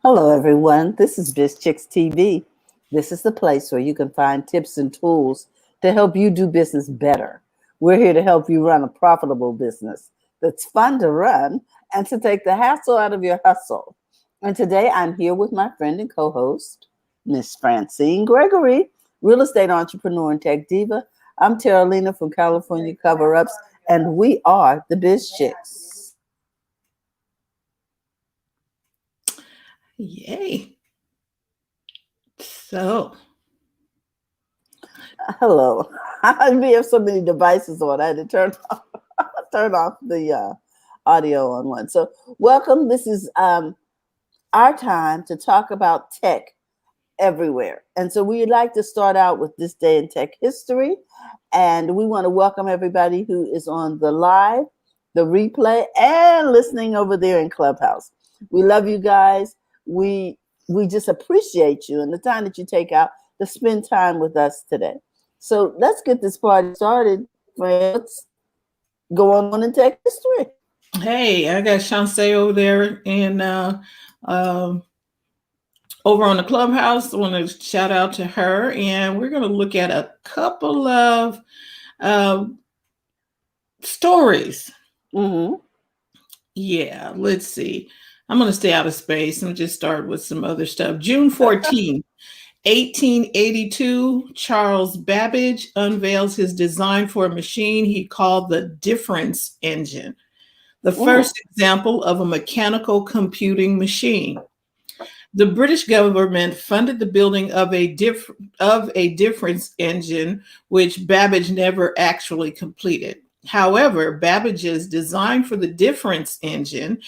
Hello, everyone. This is Biz Chicks TV. This is the place where you can find tips and tools to help you do business better. We're here to help you run a profitable business that's fun to run and to take the hassle out of your hustle. And today I'm here with my friend and co host, Miss Francine Gregory, real estate entrepreneur and tech diva. I'm Terralina from California Cover Ups, and we are the Biz Chicks. Yay. So, Hello. We have so many devices on. I had to turn off the audio on one. So, welcome. This is our time to talk about tech everywhere. And so, we'd like to start out with this day in tech history. And we want to welcome everybody who is on the live, the replay, and listening over there in Clubhouse. We love you guys. We just appreciate you and the time that you take out to spend time with us today. So let's get this party started, friends. Go on in tech history. hey, I got Shantae over there and over on the Clubhouse. I want to shout out to her, and we're going to look at a couple of stories. Mm-hmm. Yeah, let's see. I'm going to stay out of space and just start with some other stuff. June 14th. 1882, Charles Babbage unveils his design for a machine he called the difference engine, the first example of a mechanical computing machine. The British government funded the building of a difference engine, which Babbage never actually completed. However, Babbage's design for the difference engine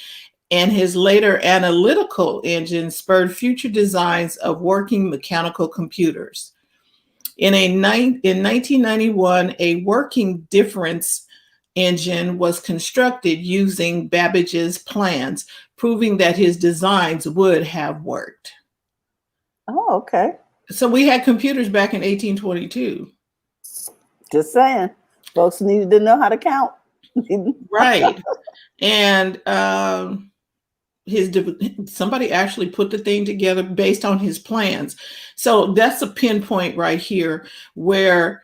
and his later analytical engine spurred future designs of working mechanical computers. In 1991, a working difference engine was constructed using Babbage's plans, proving that his designs would have worked. Oh, okay. So we had computers back in 1822. Just saying. Folks needed to know how to count. Right. And somebody actually put the thing together based on his plans. So that's a pinpoint right here where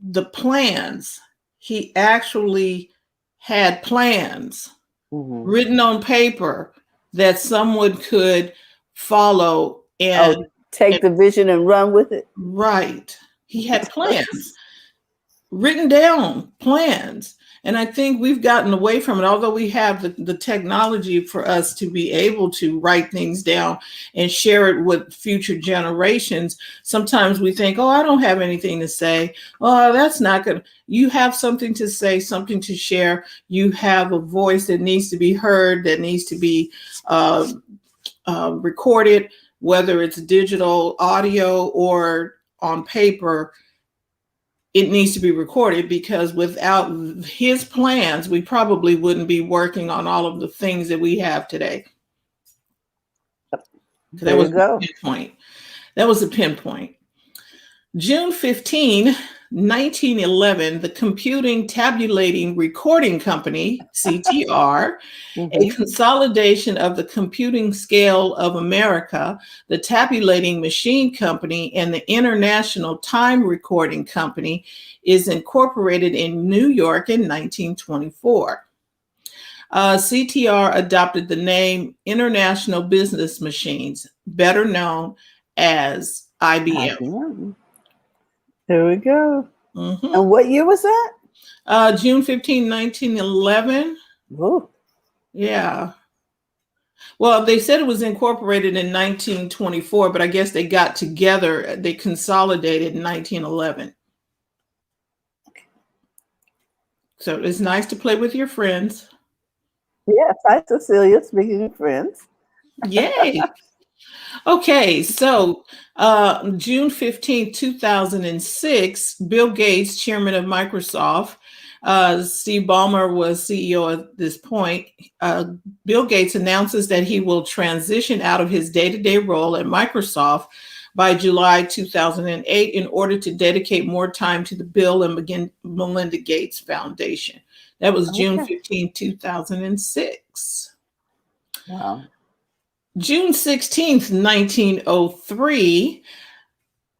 the plans, he actually had plans written on paper that someone could follow and take the vision and run with it. Right. He had plans, written down plans. And I think we've gotten away from it, although we have the technology for us to be able to write things down and share it with future generations. Sometimes we think, oh, I don't have anything to say. Oh, that's not good. You have something to say, something to share. You have a voice that needs to be heard, that needs to be recorded, whether it's digital, audio, or on paper. It needs to be recorded, because without his plans, we probably wouldn't be working on all of the things that we have today. There you go. That was a pinpoint. June 15, 1911, the Computing Tabulating Recording Company, CTR, a consolidation of the Computing Scale of America, the Tabulating Machine Company, and the International Time Recording Company, is incorporated in New York in 1924. CTR adopted the name International Business Machines, better known as IBM. There we go. And what year was that? June 15, 1911. Ooh. Yeah. Well, they said it was incorporated in 1924, but I guess they got together, they consolidated in 1911. So it's nice to play with your friends. Yes, hi, Cecilia, speaking of friends. Yay. Okay, so June 15, 2006, Bill Gates, chairman of Microsoft, Steve Ballmer was CEO at this point. Bill Gates announces that he will transition out of his day-to-day role at Microsoft by July 2008 in order to dedicate more time to the Bill and Melinda Gates Foundation. That was June 15, 2006. Wow. June 16th, 1903,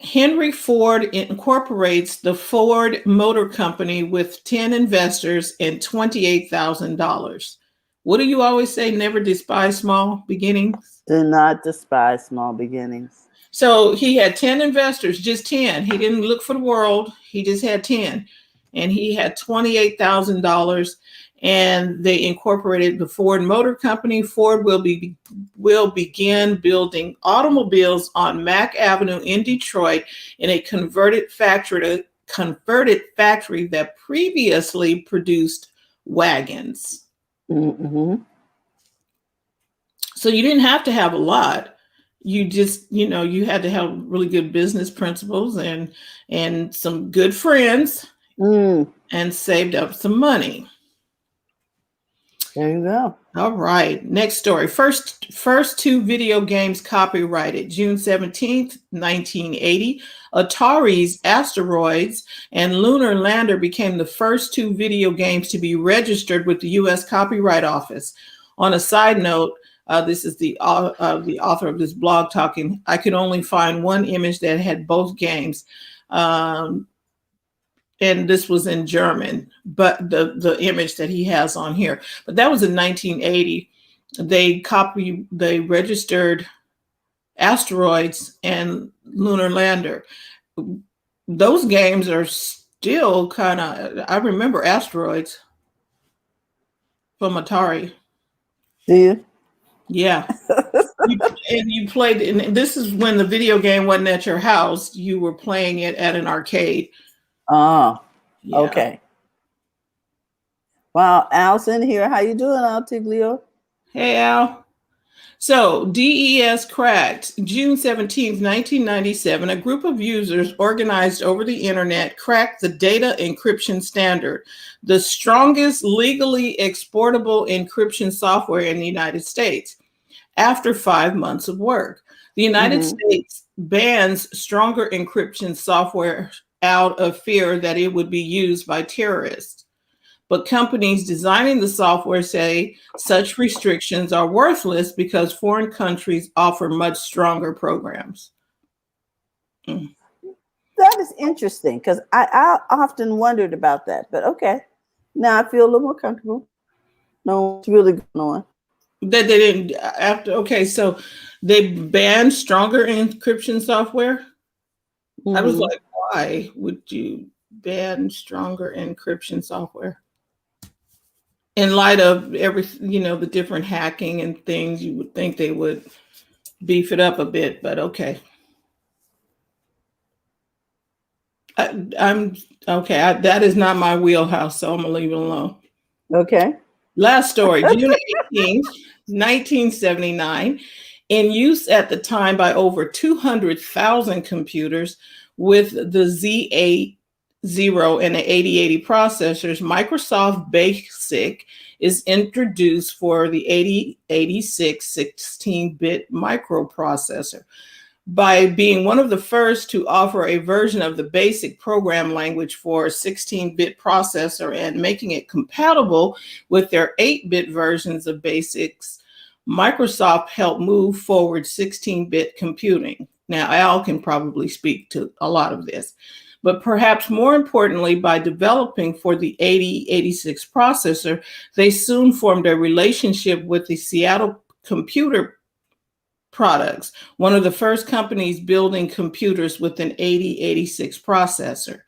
Henry Ford incorporates the Ford Motor Company with 10 investors and $28,000. What do you always say? Never despise small beginnings. Do not despise small beginnings. So he had 10 investors, just 10. He didn't look for the world. He just had 10. And he had $28,000. And they incorporated the Ford Motor Company. Ford will begin building automobiles on Mack Avenue in Detroit in a converted factory that previously produced wagons. Mm-hmm. So you didn't have to have a lot. You just, you had to have really good business principles and some good friends and saved up some money. There you go. All right. Next story. First two video games copyrighted. June 17th, 1980. Atari's Asteroids and Lunar Lander became the first two video games to be registered with the U.S. Copyright Office. On a side note, this is the author of this blog talking. I could only find one image that had both games. And this was in German, but the image that he has on here. But that was in 1980. They registered Asteroids and Lunar Lander. Those games are still kind of, I remember Asteroids from Atari. Do you? Yeah. And you played, and this is when the video game wasn't at your house. You were playing it at an arcade. Oh, Yeah. okay. Wow, Al's in here. How you doing, Al Tiglio? Hey, Al. So DES cracked. June 17th, 1997, a group of users organized over the internet cracked the data encryption standard, the strongest legally exportable encryption software in the United States, after 5 months of work. The United States bans stronger encryption software out of fear that it would be used by terrorists. But companies designing the software say such restrictions are worthless because foreign countries offer much stronger programs. That is interesting because I often wondered about that. But okay, now I feel a little more comfortable. No, it's really going on. That they didn't after. Okay, so they banned stronger encryption software. I was like, why would you ban stronger encryption software? In light of the different hacking and things, you would think they would beef it up a bit, but okay. I'm okay. That is not my wheelhouse, so I'm gonna leave it alone. Okay. Last story, June 18th, 1979. In use at the time by over 200,000 computers with the Z80 and the 8080 processors, Microsoft BASIC is introduced for the 8086 16-bit microprocessor. By being one of the first to offer a version of the BASIC program language for a 16-bit processor and making it compatible with their 8-bit versions of BASICs, Microsoft helped move forward 16-bit computing. Now, Al can probably speak to a lot of this, but perhaps more importantly, by developing for the 8086 processor, they soon formed a relationship with the Seattle Computer Products, one of the first companies building computers with an 8086 processor.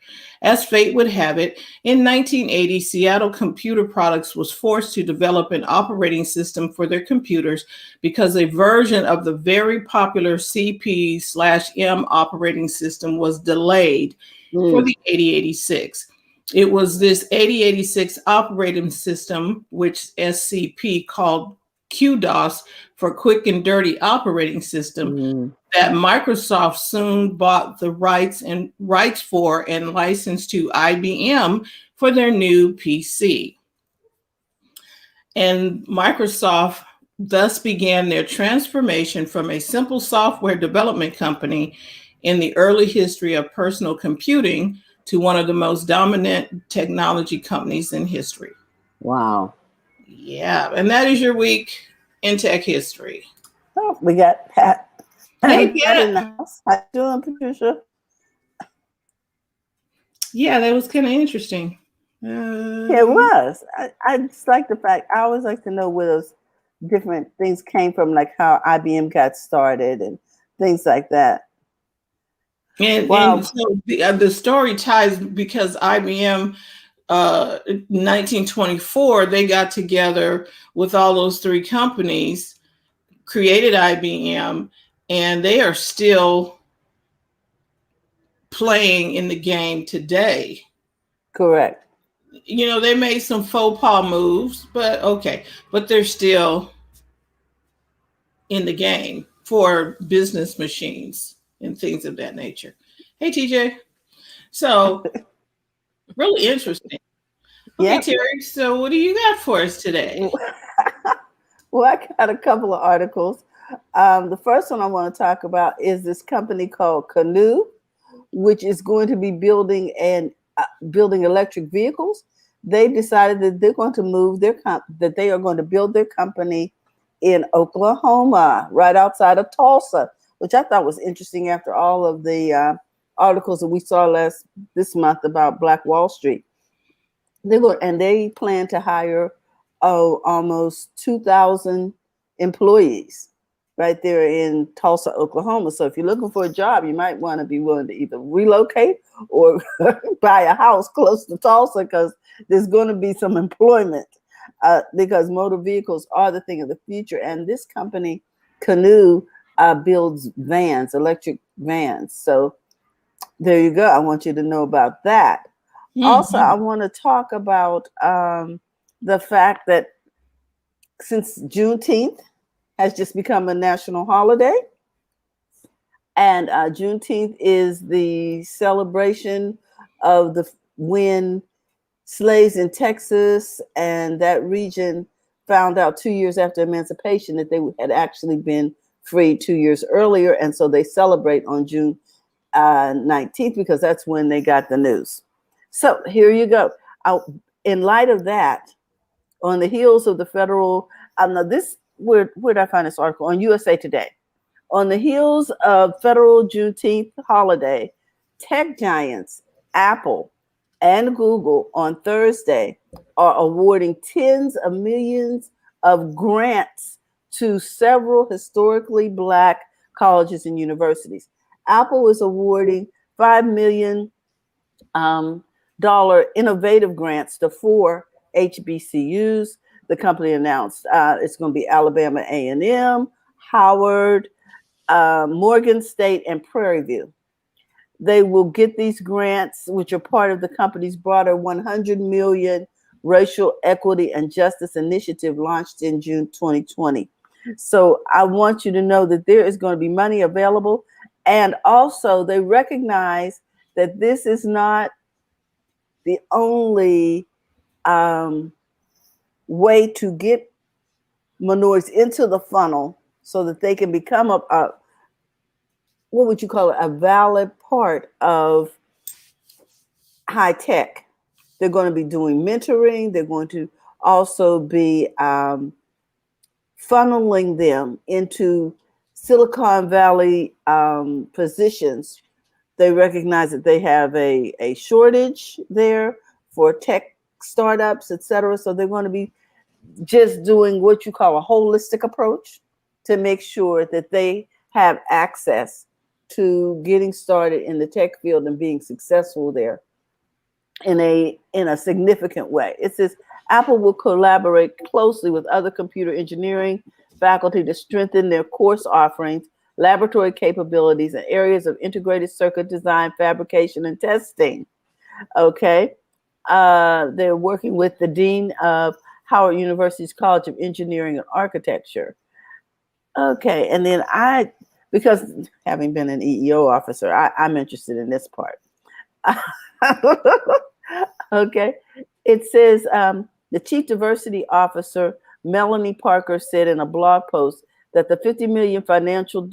As fate would have it, in 1980, Seattle Computer Products was forced to develop an operating system for their computers because a version of the very popular CP/M operating system was delayed for the 8086. It was this 8086 operating system, which SCP called QDOS for Quick and Dirty Operating System, that Microsoft soon bought the rights for and licensed to IBM for their new PC. And Microsoft thus began their transformation from a simple software development company in the early history of personal computing to one of the most dominant technology companies in history. Wow. Yeah, and that is your week in tech history. Oh, we got Pat. Hey, Pat in Pat. the house. How you doing, Patricia? Yeah, that was kind of interesting. Yeah, it was. I just like the fact. I always like to know where those different things came from, like how IBM got started and things like that. And Wow. so the story ties because IBM, 1924, they got together with all those three companies, created IBM, and they are still playing in the game today. Correct. You know, they made some faux pas moves, but okay, but they're still in the game for business machines and things of that nature. Hey, TJ. So, really interesting. Okay, Yep. Terry. So, what do you got for us today? Well, I got a couple of articles. The first one I want to talk about is this company called Canoe, which is going to be building electric vehicles. They decided that they're going to move that they are going to build their company in Oklahoma, right outside of Tulsa, which I thought was interesting after all of the articles that we saw this month about Black Wall Street. They plan to hire almost 2,000 employees right there in Tulsa, Oklahoma. So if you're looking for a job, you might want to be willing to either relocate or buy a house close to Tulsa, because there's going to be some employment, because motor vehicles are the thing of the future. And this company, Canoe, builds vans, electric vans. So there you go. I want you to know about that. Also, I want to talk about the fact that since Juneteenth has just become a national holiday, and Juneteenth is the celebration of when slaves in Texas and that region found out 2 years after emancipation that they had actually been freed 2 years earlier, and so they celebrate on June 19th because that's when they got the news. So here you go. In light of that, on the heels of the federal, where did I find this article? On USA Today. On the heels of federal Juneteenth holiday, tech giants Apple and Google on Thursday are awarding tens of millions of grants to several historically Black colleges and universities. Apple is awarding $5 million innovative grants to 4 HBCUs. The company announced it's going to be Alabama A&M, Howard, Morgan State, and Prairie View. They will get these grants, which are part of the company's broader $100 million Racial Equity and Justice Initiative launched in June 2020. So I want you to know that there is going to be money available. And also, they recognize that this is not the only way to get minorities into the funnel so that they can become what would you call it, a valid part of high tech. They're going to be doing mentoring. They're going to also be funneling them into Silicon Valley positions. They recognize that they have a shortage there for tech startups, et cetera. So they're going to be just doing what you call a holistic approach to make sure that they have access to getting started in the tech field and being successful there in a significant way. It says Apple will collaborate closely with other computer engineering faculty to strengthen their course offerings, laboratory capabilities, and areas of integrated circuit design, fabrication, and testing. Okay. They're working with the dean of Howard University's College of Engineering and Architecture. Okay. And then because having been an EEO officer, I'm interested in this part. Okay. It says the chief diversity officer, Melanie Parker, said in a blog post that the $50 million financial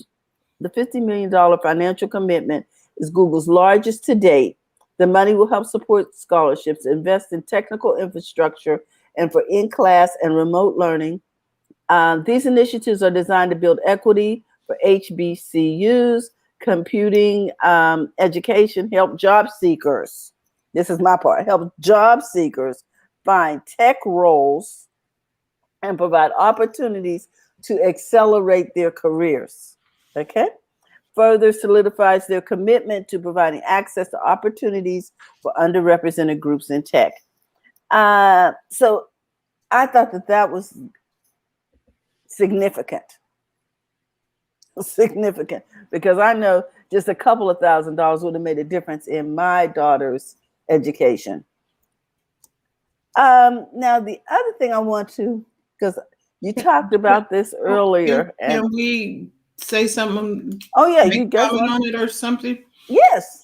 commitment is Google's largest to date. The money will help support scholarships, invest in technical infrastructure, and for in-class and remote learning, These initiatives are designed to build equity for HBCUs, computing education, help job seekers. This is my part. Help job seekers find tech roles and provide opportunities to accelerate their careers. Okay. Further solidifies their commitment to providing access to opportunities for underrepresented groups in tech. So I thought that was significant. Significant, because I know just a couple of $1,000s would have made a difference in my daughter's education. Now, the other thing I want to, because you talked about this earlier. Can we say something? Oh, yeah, you guys comment on it or something? Yes.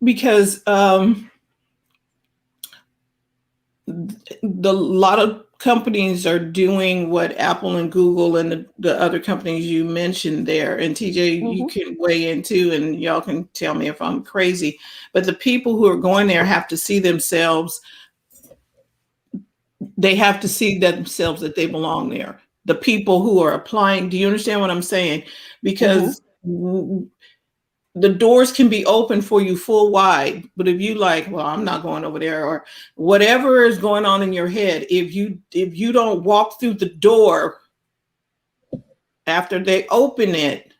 Because the lot of companies are doing what Apple and Google and the other companies you mentioned there. And TJ, you can weigh in too, and y'all can tell me if I'm crazy. But the people who are going there have to see themselves. They have to see themselves that they belong there. The people who are applying. Do you understand what I'm saying? Because the doors can be open for you full wide, but if you like, well, I'm not going over there, or whatever is going on in your head, if you don't walk through the door after they open it,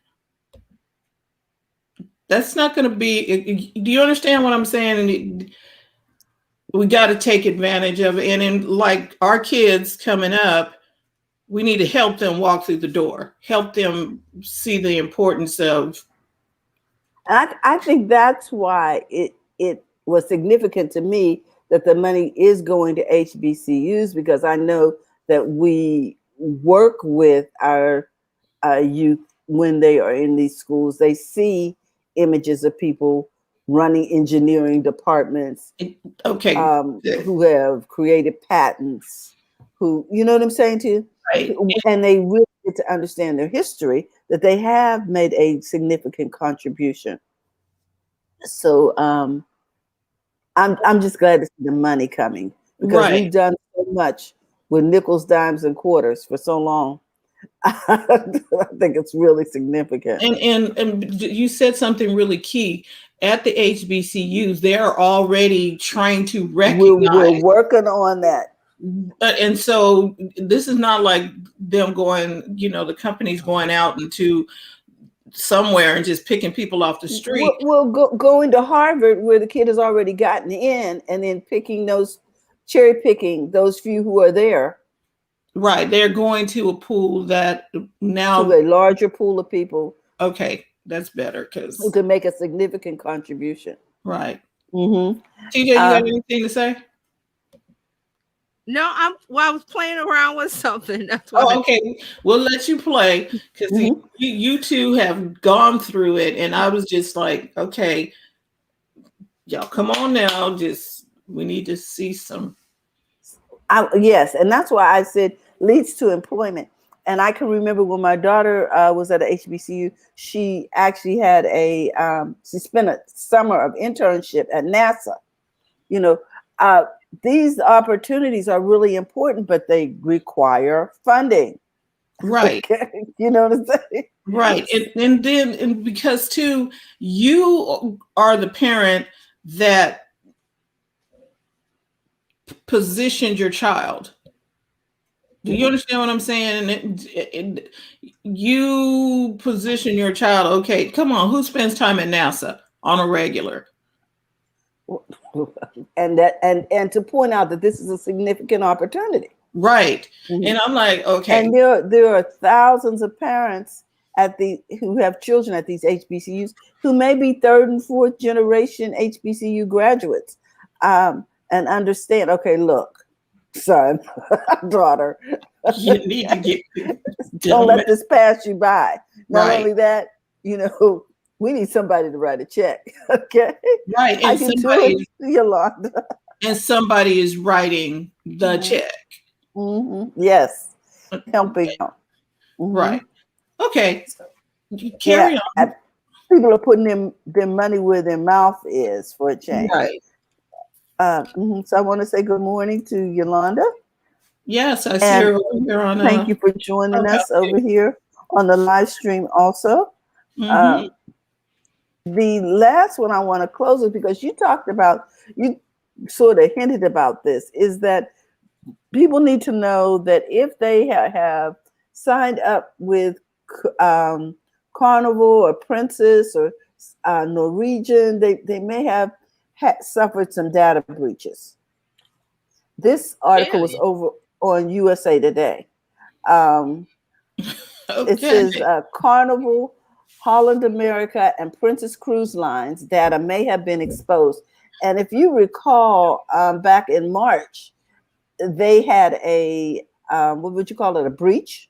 that's not going to be. Do you understand what I'm saying? We got to take advantage of it. And in like our kids coming up, we need to help them walk through the door, help them see the importance of. I think that's why it was significant to me that the money is going to HBCUs, because I know that we work with our youth when they are in these schools. They see images of people running engineering departments, who have created patents, who, you know what I'm saying to you? Right. And they really get to understand their history, that they have made a significant contribution. So I'm just glad to see the money coming, because we've done so much with nickels, dimes, and quarters for so long. I think it's really significant. And you said something really key. At the HBCUs, they're already trying to recognize. We're working on that. And so this is not like them going, the company's going out into somewhere and just picking people off the street. Well, going to Harvard, where the kid has already gotten in, and then cherry picking those few who are there. Right. They're going to a pool that now. To a larger pool of people. Okay. That's better, because who can make a significant contribution. Right. TJ, you got anything to say? No, I was playing around with something. That's why. Okay. We'll let you play, because you two have gone through it, and I was just like, okay, y'all, come on now. We need to see some. Yes, and that's why I said leads to employment. And I can remember when my daughter was at a HBCU, she actually had she spent a summer of internship at NASA. These opportunities are really important, but they require funding. Right. Okay? You know what I'm saying? Right. And because too, you are the parent that positioned your child. Do you understand what I'm saying? And you position your child. Okay, come on. Who spends time at NASA on a regular? And to point out that this is a significant opportunity. Right. And I'm like, okay. And there are thousands of parents who have children at these HBCUs who may be third and fourth generation HBCU graduates, and understand, okay, look, son, daughter, you need to get don't let this pass you by. Not only that, we need somebody to write a check. Okay. Right. And somebody, Yolanda. And somebody is writing the check. Yes. Helping them. Right. Okay. Carry on. People are putting their money where their mouth is for a change. Right. So I want to say good morning to Yolanda. Yes, I see And her over here on thank you for joining us over here on the live stream also. Mm-hmm. The last one I want to close with, because you talked about, you sort of hinted about this, is that people need to know that if they have signed up with Carnival or Princess or Norwegian, they may have suffered some data breaches. This article was over on USA Today. It says Carnival, Holland America, and Princess Cruise Lines data may have been exposed. And if you recall, back in March, they had a what would you call it? A breach.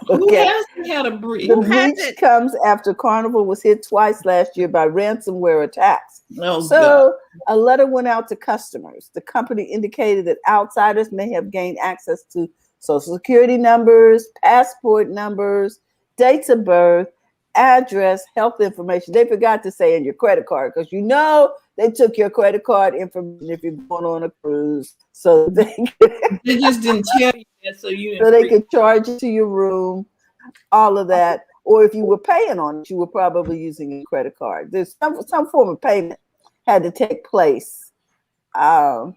Who hasn't had a breach? The breach comes after Carnival was hit twice last year by ransomware attacks. Oh, so God. A letter went out to customers. The company indicated that outsiders may have gained access to social security numbers, passport numbers, dates of birth, address, health information. They forgot to say in your credit card, because you know they took your credit card information if you're going on a cruise. So they just didn't tell you that, so they could charge you to your room, all of that. Or if you were paying on it, you were probably using a credit card. There's some form of payment had to take place. So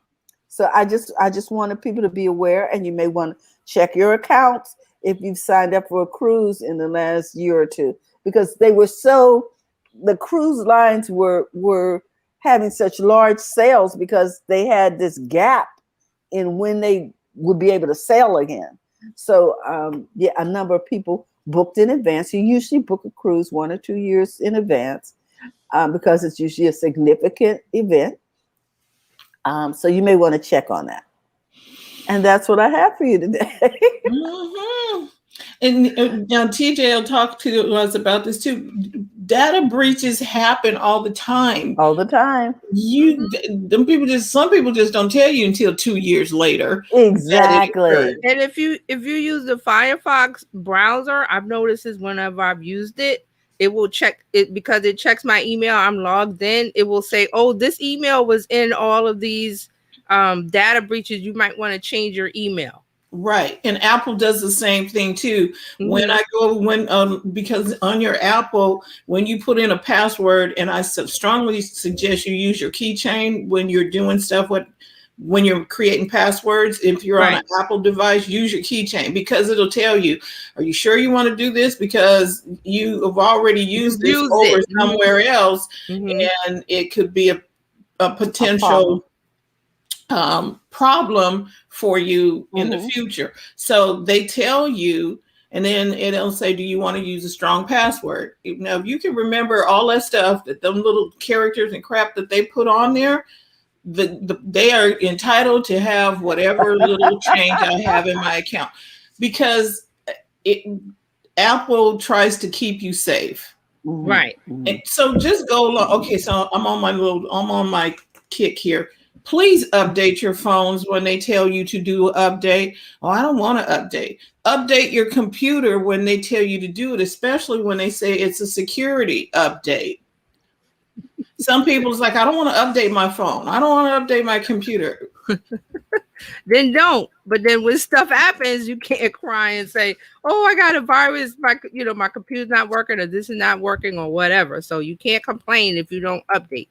I just wanted people to be aware, and you may want to check your accounts if you've signed up for a cruise in the last year or two, because the cruise lines were having such large sales because they had this gap in when they would be able to sail again. So a number of people booked in advance. You usually book a cruise 1 or 2 years in advance because it's usually a significant event. So you may want to check on that. And that's what I have for you today. Mm-hmm. And now TJ will talk to us about this too. Data breaches happen all the time. All the time. Some people just don't tell you until 2 years later. Exactly. And if you use the Firefox browser, I've noticed this whenever I've used it, it will check it because it checks my email. I'm logged in. It will say, "Oh, this email was in all of these data breaches. You might want to change your email." Right. And Apple does the same thing too. Mm-hmm. Because on your Apple, when you put in a password, and I strongly suggest you use your keychain when you're doing stuff when you're creating passwords. If you're on an Apple device, use your keychain, because it'll tell you, are you sure you want to do this? Because you have already used this over somewhere else, and it could be a potential problem for you in the future. So they tell you, and then it'll say, do you want to use a strong password? Now, if you can remember all that stuff, that them little characters and crap that they put on there, they are entitled to have whatever little change I have in my account, because Apple tries to keep you safe. Right. And so just go along. Okay, so I'm on my kick here. Please update your phones when they tell you to do an update. Oh, I don't want to update. Update your computer when they tell you to do it, especially when they say it's a security update. Some people's like, I don't want to update my phone. I don't want to update my computer. Then don't. But then when stuff happens, you can't cry and say, "Oh, I got a virus. My computer's not working, or this is not working, or whatever." So you can't complain if you don't update.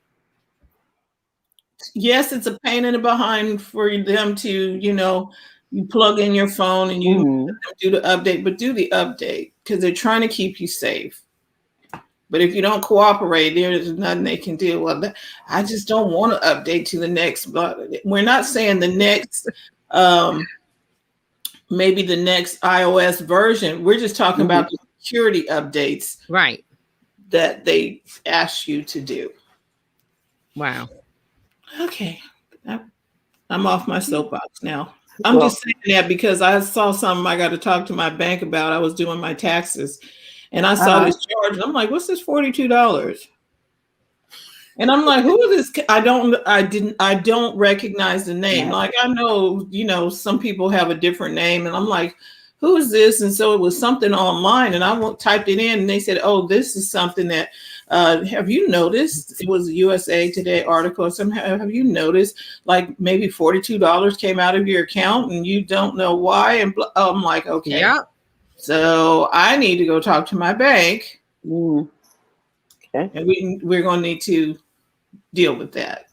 Yes, it's a pain in the behind for them to, you plug in your phone and you do the update, but do the update because they're trying to keep you safe. But if you don't cooperate, there's nothing they can do. Well, I just don't want to update to the next. But we're not saying the next, maybe the next iOS version. We're just talking about the security updates, right? That they ask you to do. Wow. Okay, I'm off my soapbox now. I'm just saying that because I saw something I got to talk to my bank about. I was doing my taxes, and I saw this charge. And I'm like, "What's this $42?" And I'm like, "Who is this?" I don't recognize the name. Like I know, some people have a different name, and I'm like, who is this? And so it was something online, and I typed it in, and they said, oh, this is something that, have you noticed? It was a USA Today article or something. Have you noticed like maybe $42 came out of your account and you don't know why? And I'm like, okay. Yeah. So I need to go talk to my bank. Okay. And we're going to need to deal with that.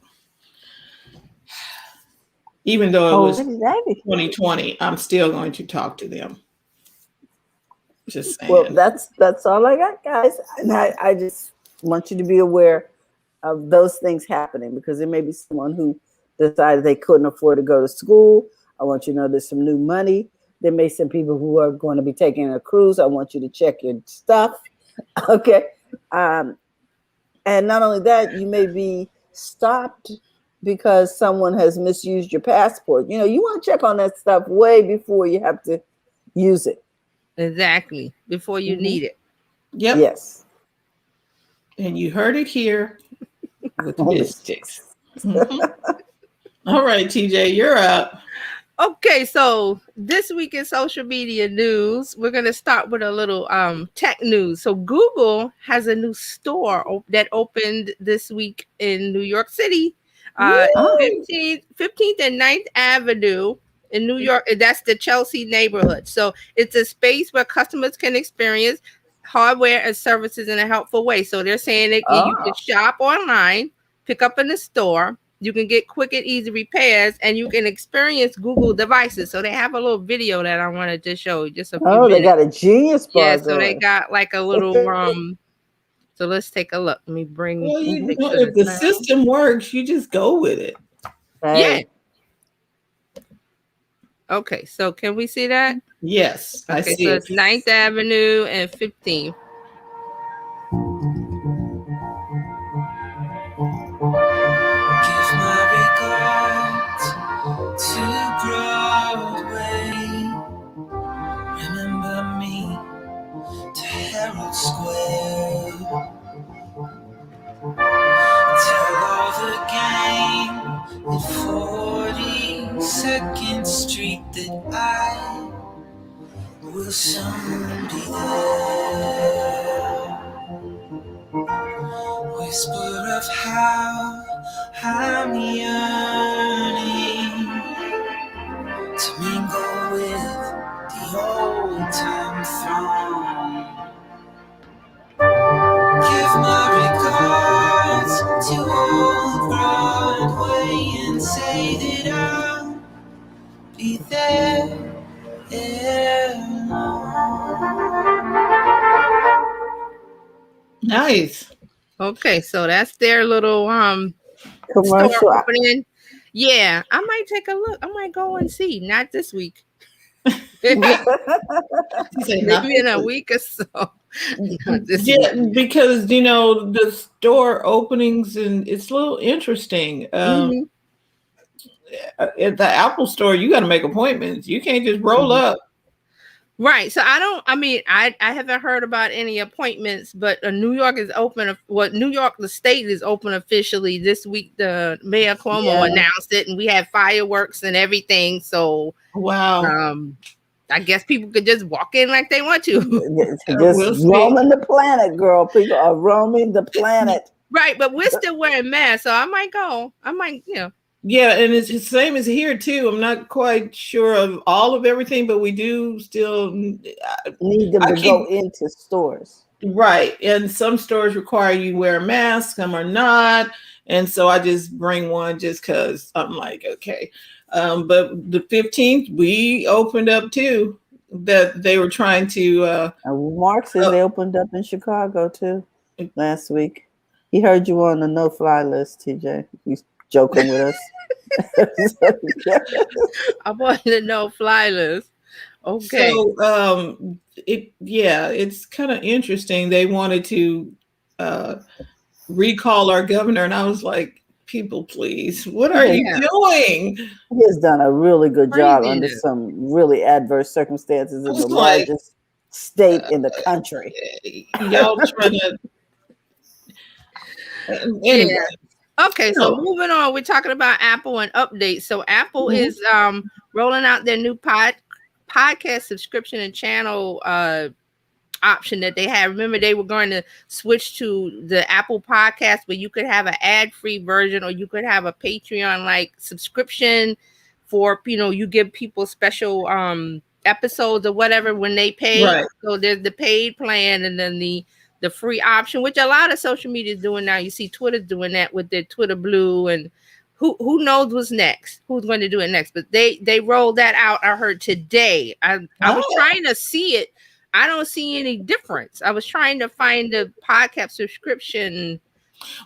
Even though it was 2020, I'm still going to talk to them. Just saying. Well, that's all I got, guys. And I just want you to be aware of those things happening, because there may be someone who decided they couldn't afford to go to school. I want you to know there's some new money. There may be some people who are going to be taking a cruise. I want you to check your stuff. Okay. And not only that, you may be stopped because someone has misused your passport. You know, you want to check on that stuff way before you have to use it. Exactly. Before you need it. Yep. Yes. And you heard it here with Mystics. All right, TJ, you're up. Okay, so this week in social media news, we're going to start with a little tech news. So Google has a new store that opened this week in New York City, 15th and 9th Avenue in New York. That's the Chelsea neighborhood. So it's a space where customers can experience hardware and services in a helpful way. So they're saying that you can shop online, pick up in the store. You can get quick and easy repairs, and you can experience Google devices. So they have a little video that I wanted to show you. Just a few minutes. They got a Genius Bar. Yeah, so they got like a little so let's take a look. Let me bring. Well, if the system works, you just go with it. Right. Yeah. Okay, so can we see that? Yes, okay, I see so it. It's 9th Avenue and 15th. To Broadway, remember me to Herald Square. Tell all the gang at 42nd Street that I will soon be there. Whisper of how I'm yearning to mingle with the old time throng. Give my regards to old Broadway and say that I'll be there ere long. Nice. Okay, so that's their little commercial store opening. Yeah, I might take a look. I might go and see. Not this week. Maybe in a week or so. Yeah, because the store openings, and it's a little interesting. At the Apple store, you got to make appointments. You can't just roll up. Right. So I haven't heard about any appointments, but New York is open. New York, the state is open officially this week. The Mayor Cuomo announced it, and we have fireworks and everything. So wow. I guess people could just walk in like they want to. Just roaming the planet, girl. People are roaming the planet. Right, but we're still wearing masks, so I might go. Yeah, and it's the same as here too. I'm not quite sure of all of everything, but we do still need them to go into stores. Right, and some stores require you wear a mask, some are not, and so I just bring one just because I'm like, okay. But the 15th, we opened up too. That they were trying to. Mark says they opened up in Chicago too last week. He heard you on the no-fly list, TJ. He's joking with us. I'm on the no-fly list. Okay. So it's kind of interesting. They wanted to recall our governor, and I was like, people, please, what are you doing? He has done a really good job under some really adverse circumstances in the largest state in the country. Y'all trying to anyway. Yeah. Okay, so moving on, we're talking about Apple and updates. So Apple is rolling out their new podcast subscription and channel option that they had. Remember, they were going to switch to the Apple Podcast where you could have an ad-free version, or you could have a Patreon like subscription for, you give people special episodes or whatever when they pay. Right. So there's the paid plan and then the free option, which a lot of social media is doing now. You see Twitter's doing that with their Twitter Blue, and who knows what's next, who's going to do it next. But they rolled that out, I heard today. I was trying to see it. I don't see any difference. I was trying to find the podcast subscription.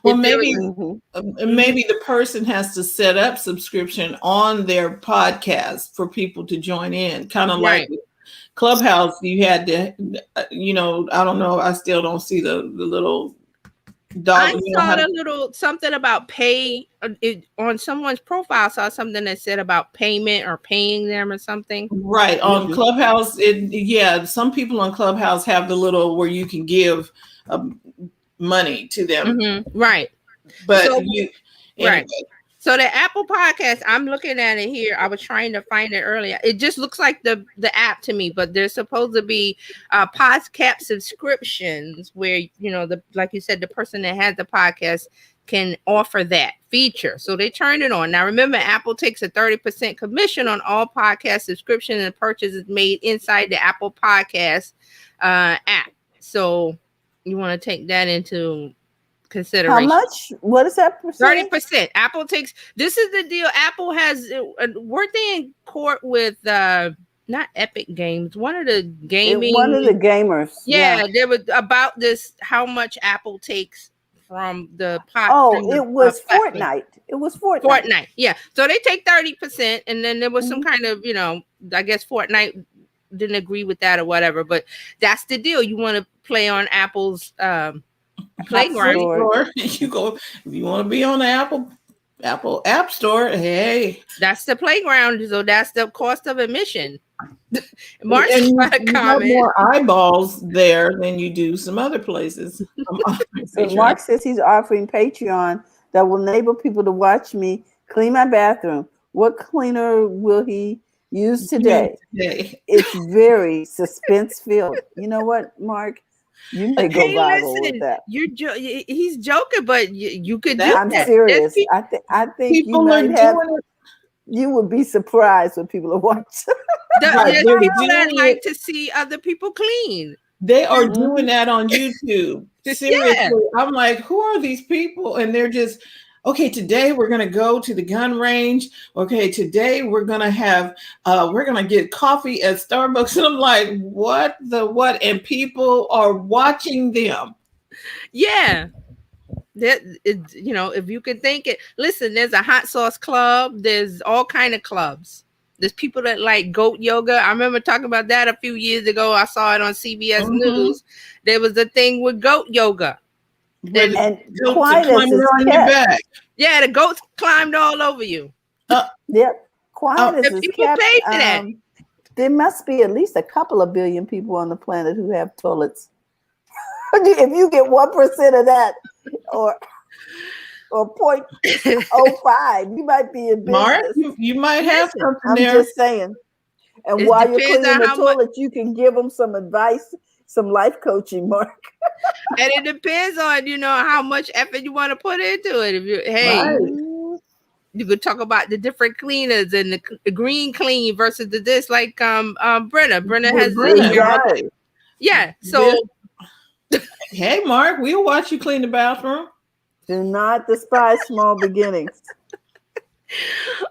Well, maybe the person has to set up subscription on their podcast for people to join in, kind of like Clubhouse. You had to, I don't know. I still don't see the little dog. I saw a little something about pay on someone's profile. I saw something that said about payment or paying them or something. Right. On Clubhouse. Some people on Clubhouse have the little where you can give money to them. Mm-hmm. Right. But right. So the Apple Podcast, I'm looking at it here. I was trying to find it earlier. It just looks like the app to me, but there's supposed to be podcast subscriptions where, like you said, the person that has the podcast can offer that feature. So they turned it on. Now, remember, Apple takes a 30% commission on all podcast subscriptions and purchases made inside the Apple Podcast app. So you want to take that into consideration. How much? What is that percent? 30%. Apple takes, this is the deal. Apple has, weren't they in court with not Epic Games, one of the gaming, one of the gamers. Yeah, there was about this, how much Apple takes from the it was Fortnite. It was Fortnite. Yeah. So they take 30%, and then there was some kind of, I guess Fortnite didn't agree with that or whatever, but that's the deal. You want to play on Apple's playground. You go if you want to be on the Apple App Store. Hey, that's the playground. So that's the cost of admission. Mark, you have more eyeballs there than you do some other places. So Mark says he's offering Patreon that will enable people to watch me clean my bathroom. What cleaner will he use today? It's very suspense filled. You know what, Mark? You may go viral with that. He's joking, but you could do I'm that. serious. I think you might have. You would be surprised when people are watching. There's people that like to see other people clean. They are doing that on YouTube. Seriously, I'm like, who are these people? And they're just, okay, today we're going to go to the gun range. Okay, today we're going to have, we're going to get coffee at Starbucks. And I'm like, what? And people are watching them. Yeah. That if you can think it, listen, there's a hot sauce club. There's all kind of clubs. There's people that like goat yoga. I remember talking about that a few years ago. I saw it on CBS News. There was a thing with goat yoga. And Quietus is on your back. Yeah, the goats climbed all over you. Yep. Quietus is people kept, pay for that. There must be at least a couple of billion people on the planet who have toilets. If you get 1% of that, or 0.05, you might be in business. Mark, you might have something I'm there. just saying. And while you're cleaning the toilet, you can give them some advice, some life coaching, Mark. And it depends on how much effort you want to put into it. If you could talk about the different cleaners and the green clean versus this, like Brenna. Brenna has yeah. So hey, Mark, we'll watch you clean the bathroom. Do not despise small beginnings.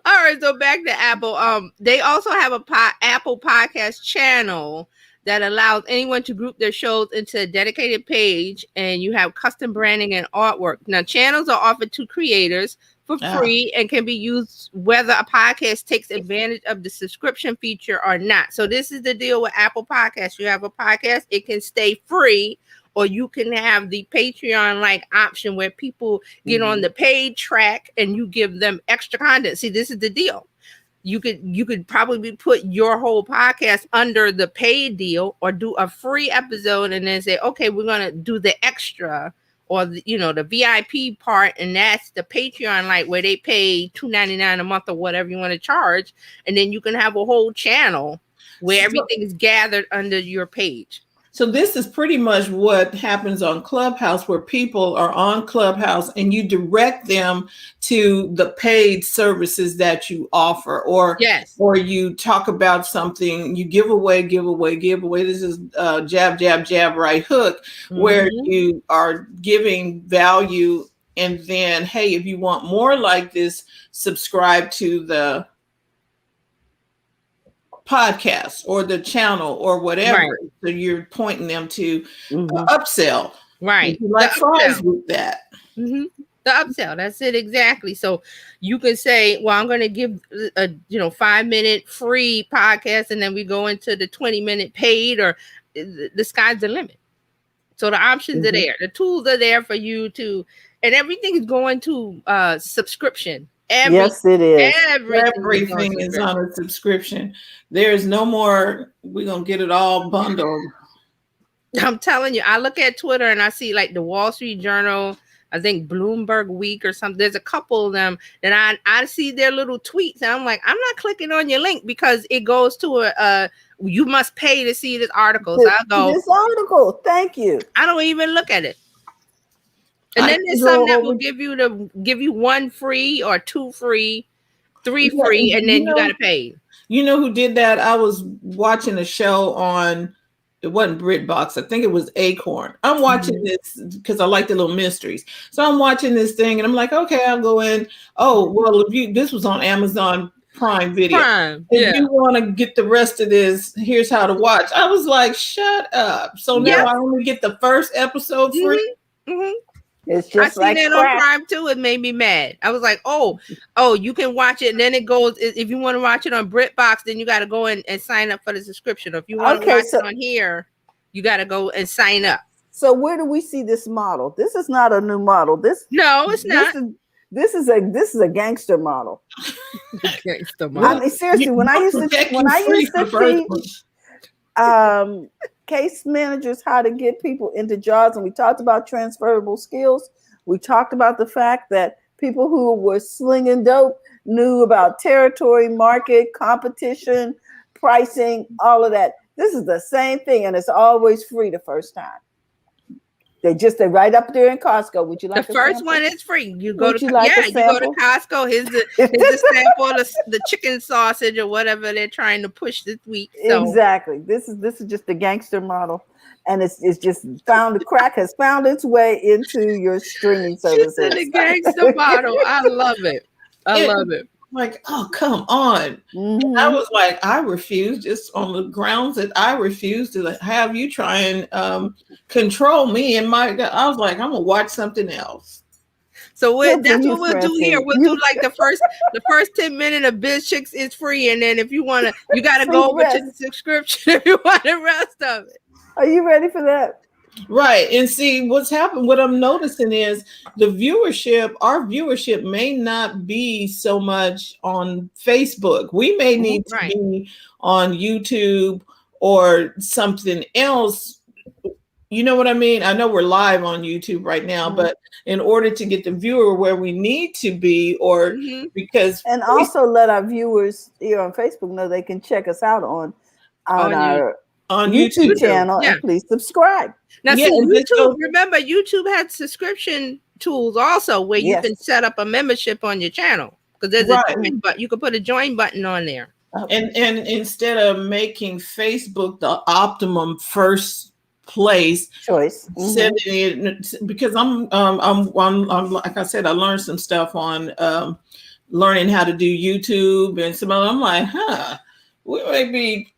All right, so back to Apple. They also have a Apple Podcast channel that allows anyone to group their shows into a dedicated page, and you have custom branding and artwork. Now, channels are offered to creators for free and can be used whether a podcast takes advantage of the subscription feature or not. So this is the deal with Apple Podcasts. You have a podcast, it can stay free, or you can have the Patreon-like option where people get on the paid track and you give them extra content. See, this is the deal. You could probably put your whole podcast under the paid deal, or do a free episode and then say, okay, we're going to do the extra, or the VIP part, and that's the Patreon, like where they pay $2.99 a month or whatever you want to charge, and then you can have a whole channel. where So- everything is gathered under your page. So this is pretty much what happens on Clubhouse, where people are on Clubhouse and you direct them to the paid services that you offer, or Yes. you talk about something, you give away. This is jab, jab, jab, right hook, where Mhm. you are giving value. And then, hey, if you want more like this, subscribe to the podcast or the channel or whatever. Right. So you're pointing them to Mhm. upsell. Right. You like The fries upsell. with that. Mhm. The upsell. That's it exactly. So you can say, well, I'm going to give a 5-minute free podcast, and then we go into the 20-minute paid, or the sky's the limit. So the options are Mhm. there. The tools are there for you to, and everything is going to subscription. Yes, it is. Everything is on a subscription. There's no more, we're going to get it all bundled. I'm telling you, I look at Twitter and I see like the Wall Street Journal, I think Bloomberg Week or something. There's a couple of them that I see their little tweets, and I'm like, I'm not clicking on your link because it goes to a you must pay to see this article. So I go, This article. Thank you. I don't even look at it. And I then there's go some that will over- give you 1 free or 2 free, 3 Yeah, free, and then you know- gotta pay. You know who did that? I was watching a show on, it wasn't BritBox, I think it was Acorn. I'm watching this because I like the little mysteries. So I'm watching this thing and I'm like, okay, I'll go in. Oh, well, this was on Amazon Prime Video. Prime. If Yeah. you want to get the rest of this, here's how to watch. I was like, shut up. So now Yes. I only get the first episode free. Mhm. It's I just seen like that on crack. Prime too. It made me mad. I was like, oh, you can watch it, and then it goes. If you want to watch it on BritBox, then you got to go in and sign up for the subscription. Or if you want to Okay, watch so- it on here, you got to go and sign up. So where do we see this model? This is not a new model. No, it's not. This is a gangster model. Gangsta I model. mean, seriously, when I used to teach case managers how to get people into jobs, and we talked about transferable skills. We talked about the fact that people who were slinging dope knew about territory, market, competition, pricing, all of that. This is the same thing, and it's always free the first time. They're right up there in Costco. Would you like The a first sample? one is free. You go Would to you like a you go to sample? Costco. Here's the sample of the chicken sausage or whatever they're trying to push this week. So Exactly. This is just the gangster model, and it's just the crack has found its way into your streaming she's services. in the gangster model. I love it. I love it. Like, oh, come on. Mhm. I was like, I refuse, just on the grounds that I refuse to have you try and control me. And I was like, I'm gonna watch something else. So Good for that's you, what we'll do Francine. here. We'll do like the first 10 minutes of Biz Chicks is free, and then if you want to, you got to Free go over to the rest. subscription if you want the rest of it. Are you ready for that? Right. And see what's happened, what I'm noticing is our viewership may not be so much on Facebook. We may need to Right. be on YouTube or something else. You know what I mean? I know we're live on YouTube right now, Mhm. but in order to get the viewer where we need to be, or Mhm. because And also let our viewers here on Facebook know they can check us out on On our on YouTube YouTube, channel, Yeah. and please subscribe. Now, Yeah, see, and this YouTube, goes- remember, YouTube had subscription tools also where you Yes. can set up a membership on your channel because there's Right. a join button. You can put a join button on there. and instead of making Facebook the optimum first place, Choice. Mhm. sending it, because I'm like I said, I learned some stuff on learning how to do YouTube and some other. I'm like, we may be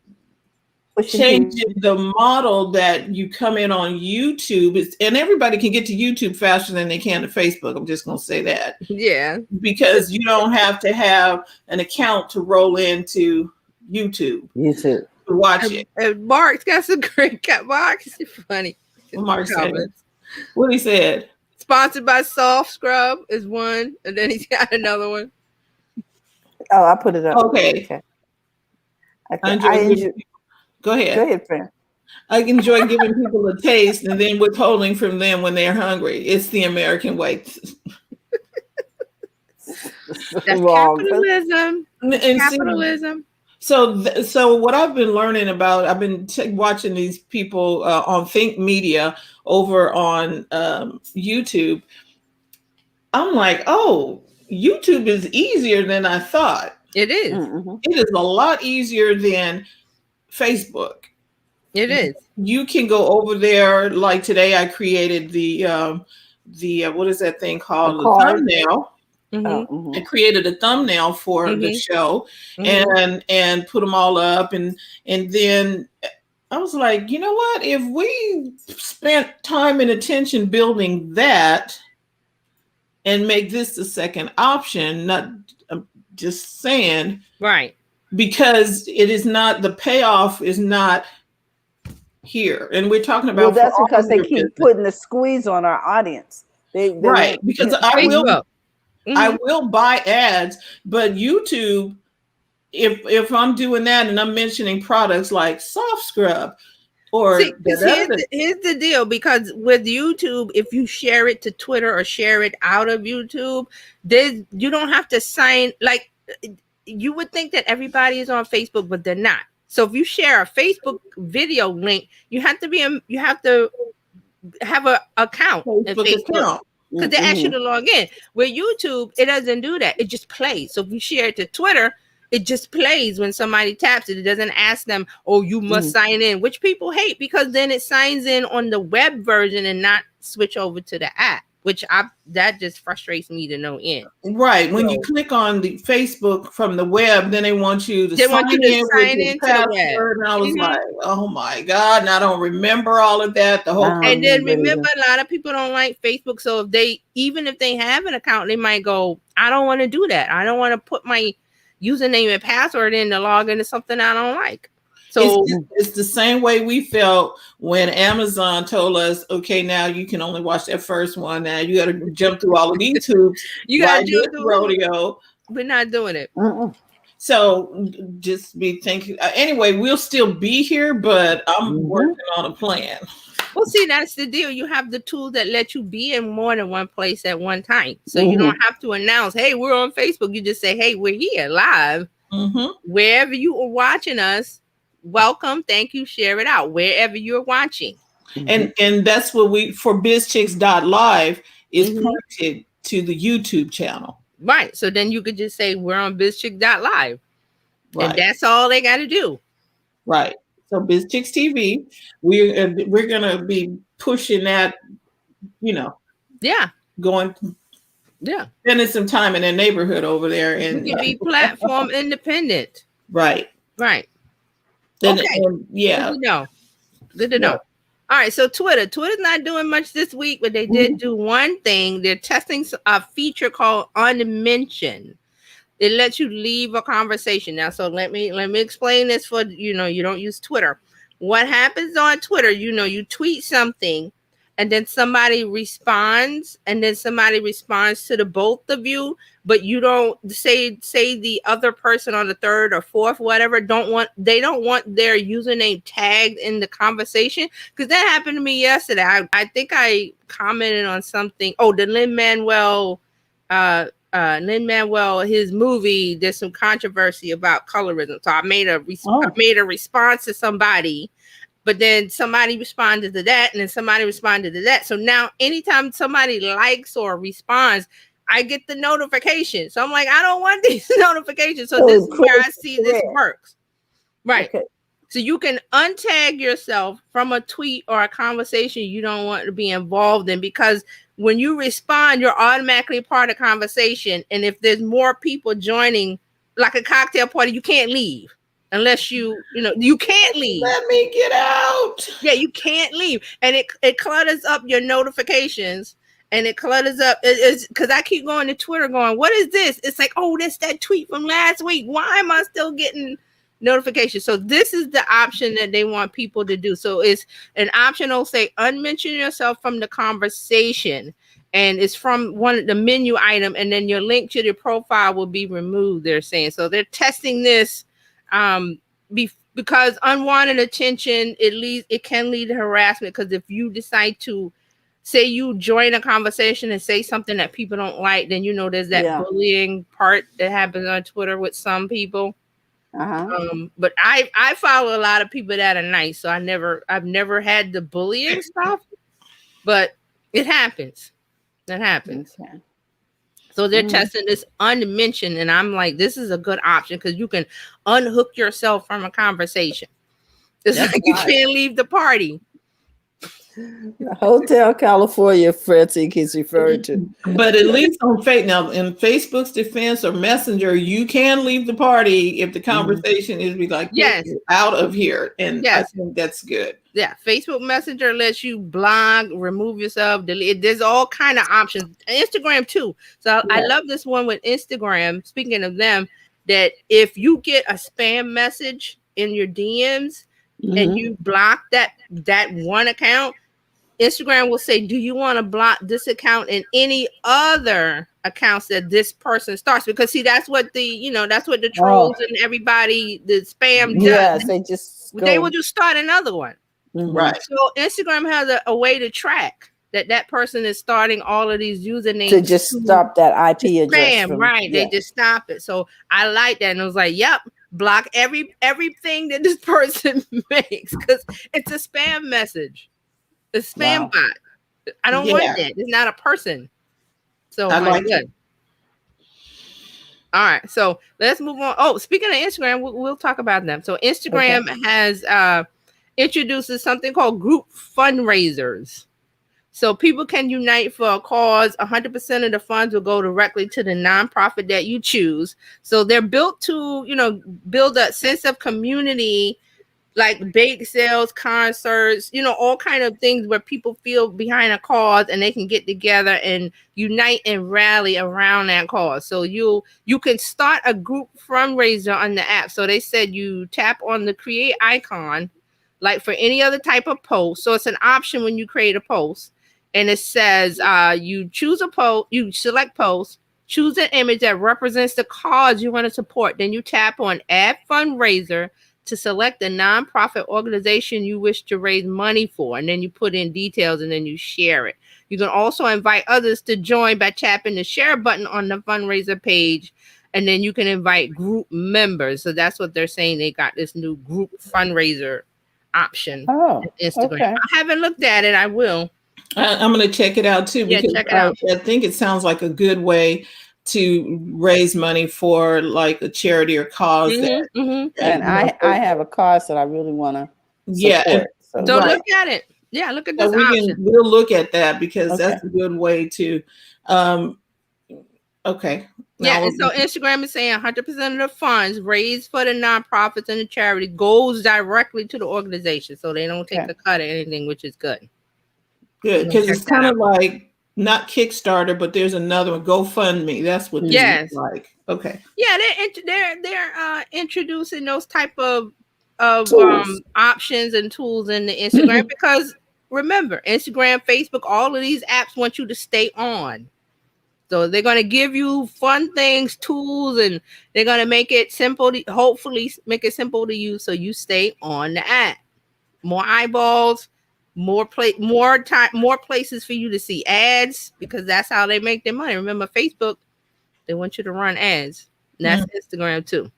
Pushing changing the model that you come in on YouTube. And everybody can get to YouTube faster than they can to Facebook. I'm just going to say that, Yeah. because you don't have to have an account to roll into YouTube YouTube. to watch it. And Mark's got some great Mark's funny. What Mark said. comments. What he said. Sponsored by Soft Scrub is one, and then he's got another one. Oh, I put it up. Okay. I enjoy. Go ahead. Go ahead, friend. I enjoy giving people a taste and then withholding from them when they're hungry. It's the American way. That's Wrong. capitalism. And see, Capitalism. So what I've been learning about, I've been watching these people on Think Media over on YouTube. I'm like, oh, YouTube is easier than I thought. It is. Mm-hmm. It is a lot easier than Facebook. It is. You can go over there. Like today, I created the what is that thing called? The The card? thumbnail. Mhm. Oh, mhm. I created a thumbnail for the Mhm. show Mhm. and put them all up, and then I was like, you know what? If we spent time and attention building that and make this the second option, not I'm just saying, Right. because it is not, the payoff is not here, and we're talking about Well, that's for all because they your keep business. putting the squeeze on our audience. They Right, want because I Facebook. Mhm. will buy ads, but YouTube, if I'm doing that and I'm mentioning products like Soft Scrub or See, 'cause here's the deal, because with YouTube, if you share it to Twitter or share it out of YouTube, you don't have to sign. Like, you would think that everybody is on Facebook, but they're not. So if you share a Facebook video link, you have to have a account in Facebook Facebook. account. Because they ask you Mhm. to log in. With YouTube, it doesn't do that. It just plays. So if you share it to Twitter, it just plays when somebody taps it. It doesn't ask them, oh, you must sign in, which people hate, because then it signs in on the web version and not switch over to the app, which that just frustrates me to no end. Right. When you click on the Facebook from the web, then they want you to sign in with sign your into the web. password. And I was Mhm. like, oh my God. And I don't remember all of that. The whole Uh-huh. And then Remember remember, a lot of people don't like Facebook. So even if they have an account, they might go, I don't want to do that. I don't want to put my username and password in to log into something I don't like. So it's the same way we felt when Amazon told us, okay, now you can only watch that first one. Now you got to jump through all of these hoops. you got to ride do this the rodeo. We're not doing it. Mm-mm. So just be thinking. Anyway, we'll still be here, but I'm Mhm. working on a plan. Well, see, that's the deal. You have the tools that let you be in more than one place at one time. So you don't have to announce, hey, we're on Facebook. You just say, hey, we're here live. Mm-hmm. Wherever you are watching us, welcome. Thank you. Share it out wherever you're watching. And that's what we, for bizchicks.live, is Mhm. pointed to the YouTube channel. Right. So then you could just say, we're on bizchick.live. Right. And that's all they got to do. Right. So BizChicks TV, we're gonna be pushing that, Yeah. going, spending some time in their neighborhood over there, and You can be platform independent. right. Right. Then, Okay. yeah. Good to know. Good to know. All right. So Twitter's not doing much this week, but they did do one thing. They're testing a feature called Unmentioned. It lets you leave a conversation. Now, so let me explain this for, you don't use Twitter. What happens on Twitter, you tweet something and then somebody responds, and then somebody responds to the both of you, but you don't say the other person on the third or fourth, whatever, they don't want their username tagged in the conversation. Because that happened to me yesterday. I think I commented on something. Oh, the Lin-Manuel, his movie, there's some controversy about colorism. So I made a response to somebody, but then somebody responded to that, and then somebody responded to that. So now anytime somebody likes or responds, I get the notification. So I'm like, I don't want these notifications. So this is where I see this works. Right. Okay. So you can untag yourself from a tweet or a conversation you don't want to be involved in, because when you respond, you're automatically part of the conversation. And if there's more people joining, like a cocktail party, you can't leave unless you can't leave. Let me get out. Yeah, you can't leave. And it clutters up your notifications, and it clutters up. It's because I keep going to Twitter going, what is this? It's like, oh, that's that tweet from last week. Why am I still getting notifications? So this is the option that they want people to do. So it's an optional, say, unmention yourself from the conversation, and it's from the menu item, and then your link to the profile will be removed, they're saying. So they're testing this because unwanted attention, it can lead to harassment. Because if you decide to say you join a conversation and say something that people don't like, then there's that bullying part that happens on Twitter with some people. But I follow a lot of people that are nice, so I've never had the bullying stuff, but it happens. That happens. Okay. So they're testing this unmentioned, and I'm like, this is a good option because you can unhook yourself from a conversation. It's That's like you nice. can't leave the party. Hotel California, Frantic is referred to. But at least on now, in Facebook's defense or Messenger, you can leave the party if the conversation is be like, Yes, "Get out of here," and Yes. I think that's good. Yeah, Facebook Messenger lets you blog, remove yourself, delete. There's all kind of options. Instagram too. So I love this one with Instagram. Speaking of them, that if you get a spam message in your DMs and you block that one account, Instagram will say, do you want to block this account and any other accounts that this person starts? Because see, that's what the trolls and everybody, the spam does. Yes, they will just start another one. Right. So Instagram has a way to track that person is starting all of these usernames to just stop that IP address. Spam, right? Yeah. They just stop it. So I like that, and I was like, "Yep, block everything that this person makes because it's a spam message, a spam bot. I don't want that. It's not a person." So I like it. All right, so let's move on. Oh, speaking of Instagram, we'll talk about them. So Instagram has introduces something called group fundraisers. So people can unite for a cause. 100% of the funds will go directly to the nonprofit that you choose. So they're built to, build a sense of community, like bake sales, concerts, all kind of things where people feel behind a cause and they can get together and unite and rally around that cause. So you can start a group fundraiser on the app. So they said you tap on the create icon, like for any other type of post. So it's an option when you create a post. And it says you choose a post, you select post, choose an image that represents the cause you want to support. Then you tap on add fundraiser to select the nonprofit organization you wish to raise money for. And then you put in details and then you share it. You can also invite others to join by tapping the share button on the fundraiser page. And then you can invite group members. So that's what they're saying. They got this new group fundraiser option on Instagram. Okay. I haven't looked at it. I will. I'm going to check it out too, because check it out. I think it sounds like a good way to raise money for like a charity or cause. And I have a cause that I really want to support. So look at it. Yeah, look at this option. We'll look at that because that's a good way to. Okay. Yeah, and so Instagram is saying 100% of the funds raised for the nonprofits and the charity goes directly to the organization, so they don't take a cut or anything, which is good. Good, because it's kind of like not Kickstarter, but there's another one, GoFundMe. That's what this is like. Okay. Yeah, they're introducing those type of options and tools in the Instagram because remember, Instagram, Facebook, all of these apps want you to stay on. So they're going to give you fun things, tools, and they're going to make it simple. Hopefully make it simple to use so you stay on the app. More eyeballs, more places for you to see ads because that's how they make their money. Remember, Facebook, they want you to run ads. And that's Instagram too.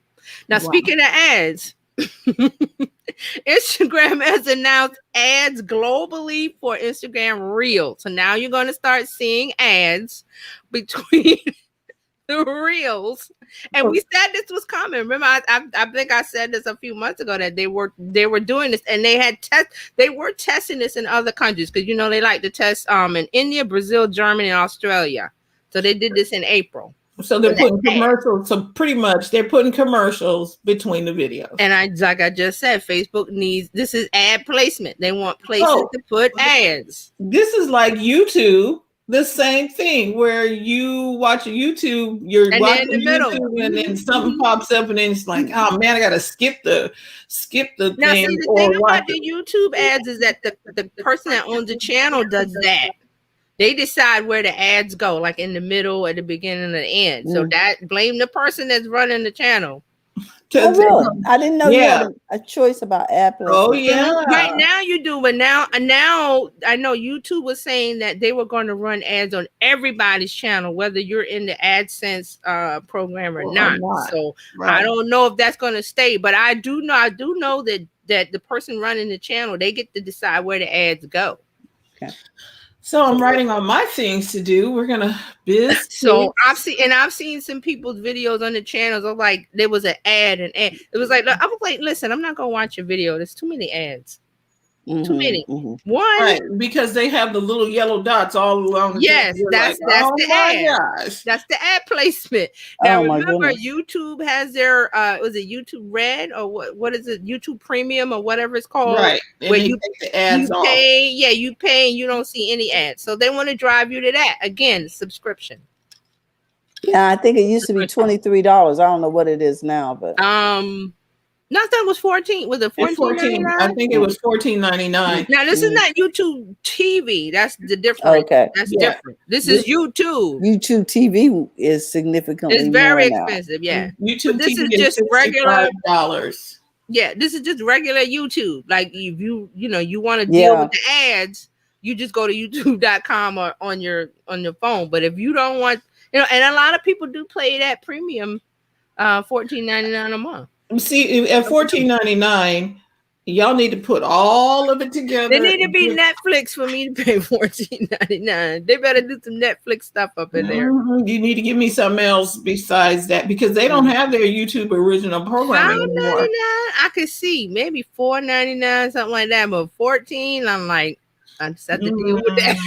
Now, speaking of ads, Instagram has announced ads globally for Instagram Reels. So now you're going to start seeing ads between the Reels. And we said this was coming. Remember, I think I said this a few months ago that they were doing this, and they were testing this in other countries because they like to test in India, Brazil, Germany, and Australia. So they did this in April. So they're putting commercials. So pretty much they're putting commercials between the videos. And like I just said, Facebook this is ad placement. They want places to put ads. This is like YouTube, the same thing where you watch YouTube, you're watching YouTube and then something pops up and then it's like, oh man, I gotta skip the now, thing. See, the thing about the YouTube ads is that the person that owns the channel does that. They decide where the ads go, like in the middle, at the beginning, and the end. So that blame the person that's running the channel. Oh, really? I didn't know you Yeah. had a choice about ad placement. Oh yeah. Right now you do, but now I know YouTube was saying that they were going to run ads on everybody's channel, whether you're in the AdSense program or not. So I don't know if that's going to stay, but I do know that the person running the channel, they get to decide where the ads go. Okay. So I'm writing on my things to do. We're gonna biz. So I've seen some people's videos on the channels of like there was an ad and ad. It was like I was like, listen, I'm not gonna watch your video. There's too many ads. Too many. One, right? Because they have the little yellow dots all along. Yes, that's the ad. Gosh. That's the ad placement. Now remember, YouTube has their was it YouTube Red or what is it? YouTube Premium or whatever it's called. Right. And where you take the ads you pay, you pay and you don't see any ads. So they want to drive you to that again, subscription. Yeah, I think it used to be $23. I don't know what it is now, but no, I thought it was 14. Was it 14? I think it was $14.99. Now this is not YouTube TV. That's the difference. Okay, that's different. This is YouTube. YouTube TV is significantly. It's very expensive. Yeah, YouTube. This TV is just regular $65. Yeah, this is just regular YouTube. Like if you want to deal with the ads, you just go to YouTube.com or on your phone. But if you don't want, and a lot of people do play that premium, $14.99 a month. See, at $14.99, y'all need to put all of it together. They need to be Netflix for me to pay $14.99. They better do some Netflix stuff up in there. You need to give me something else besides that because they don't have their YouTube original programming anymore. I could see maybe $4.99, something like that, but $14, I'm like, I just have to deal with that.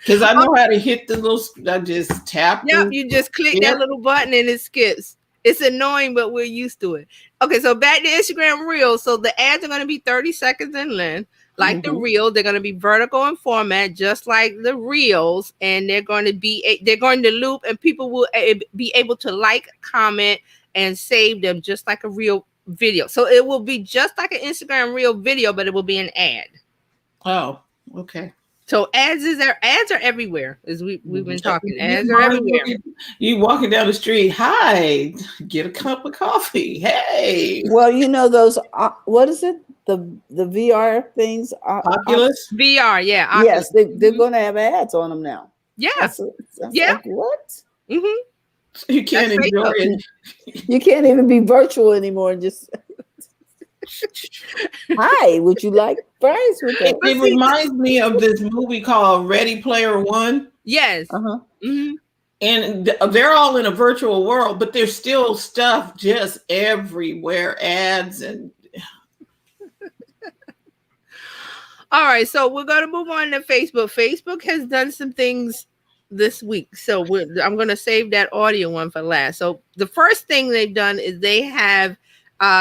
Because I know how to hit the little. I just tap. Yep, you just click that little button and it skips. It's annoying, but we're used to it. Okay, so back to Instagram Reels. So the ads are going to be 30 seconds in length, like the Reel. They're going to be vertical in format, just like the Reels, and they're going to loop, and people will be able to like, comment, and save them just like a Reel video. So it will be just like an Instagram Reel video, but it will be an ad. Oh, okay. So ads are everywhere, as we've been talking. Ads are everywhere. You walking down the street, hi, get a cup of coffee. Hey. Well, those what is it? The VR things. Oculus VR, yeah. Oculus. Yes, they're going to have ads on them now. Yeah, that's like, what? Mm-hmm. You can't enjoy it. You can't even be virtual anymore. Just. Hi, would you like fries with that? It reminds me of this movie called Ready Player One. Yes. And they're all in a virtual world, but there's still stuff just everywhere, ads and. All right, so we're going to move on to Facebook. Facebook has done some things this week, so I'm going to save that audio one for last. So the first thing they've done is they have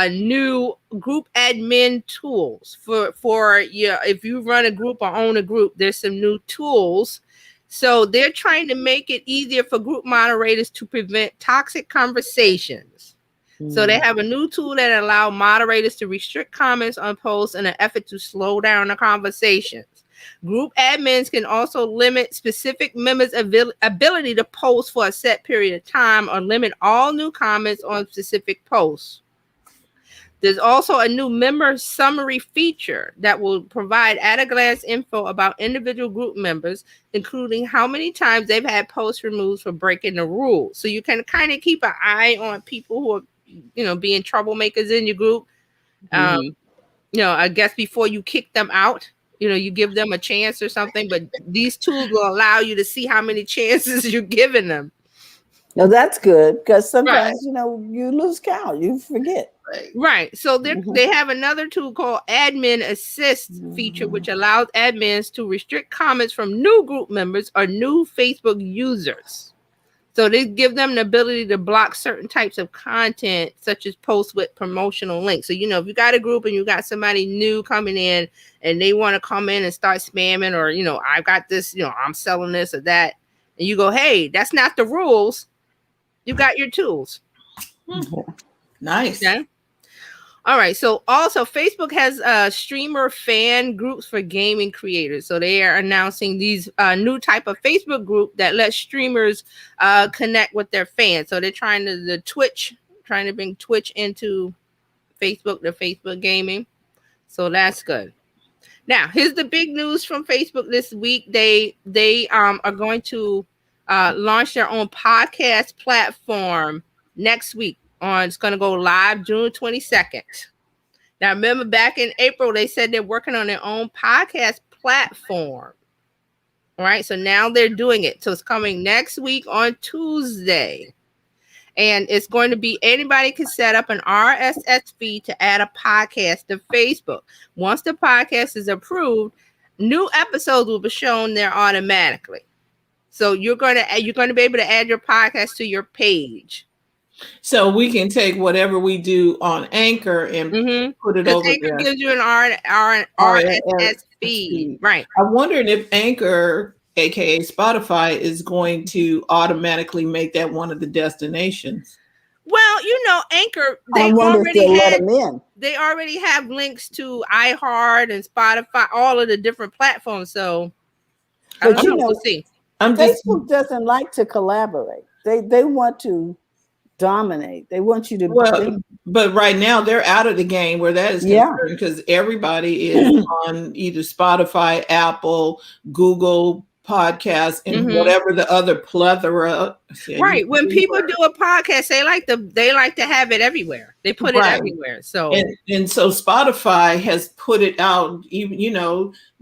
new group admin tools for if you run a group or own a group. There's some new tools, so they're trying to make it easier for group moderators to prevent toxic conversations. So they have a new tool that allows moderators to restrict comments on posts in an effort to slow down the conversations. Group admins can also limit specific members' ability to post for a set period of time or limit all new comments on specific posts. There's also a new member summary feature that will provide at-a-glance info about individual group members, including how many times they've had posts removed for breaking the rules. So you can kind of keep an eye on people who are, being troublemakers in your group. I guess before you kick them out, you give them a chance or something. But these tools will allow you to see how many chances you're giving them. No, that's good because sometimes, you lose count, you forget. Right. So they have another tool called Admin Assist feature, which allows admins to restrict comments from new group members or new Facebook users. So they give them the ability to block certain types of content, such as posts with promotional links. So, if you got a group and you got somebody new coming in and they want to come in and start spamming or, I've got this, I'm selling this or that. And you go, hey, that's not the rules. You got your tools. Nice. Okay. All right. So also Facebook has streamer fan groups for gaming creators. So they are announcing these new type of Facebook group that lets streamers connect with their fans. So they're trying to the Twitch trying to bring Twitch into Facebook, the Facebook gaming. So that's good. Now, here's the big news from Facebook this week. They are going to launch their own podcast platform next week. It's going to go live June 22nd. Now, remember back in April, they said they're working on their own podcast platform. All right, so now they're doing it. So it's coming next week on Tuesday. And it's going to be anybody can set up an RSS feed to add a podcast to Facebook. Once the podcast is approved, new episodes will be shown there automatically. So you're going to be able to add your podcast to your page. So we can take whatever we do on Anchor and put it over Anchor there. gives you an RSS feed, right? I'm wondering if Anchor, aka Spotify, is going to automatically make that one of the destinations. Well, Anchor, I wonder if they'll let them in. They already have links to iHeart and Spotify, all of the different platforms. So I But don't know. We'll see. Facebook doesn't like to collaborate. They want to dominate. They want you to. But right now they're out of the game where that is concerned, because everybody is on either Spotify, Apple, Google Podcasts, and whatever the other plethora. Right. When people do a podcast, they like to have it everywhere. They put it everywhere. So and so Spotify has put it out. Even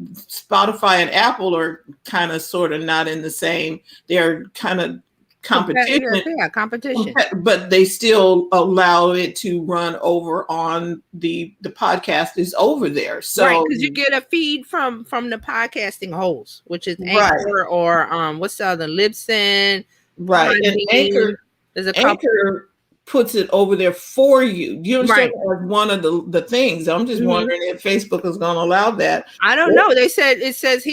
Spotify and Apple are kind of sort of not in the same. They're kind of competition. Yeah, competition. But they still allow it to run over on the podcast is over there. So right, because you get a feed from the podcasting host, which is Anchor or what's the other, Libsyn. Right. And Anchor puts it over there for you. You understand? As one of the things. I'm just wondering if Facebook is going to allow that. I don't know. It says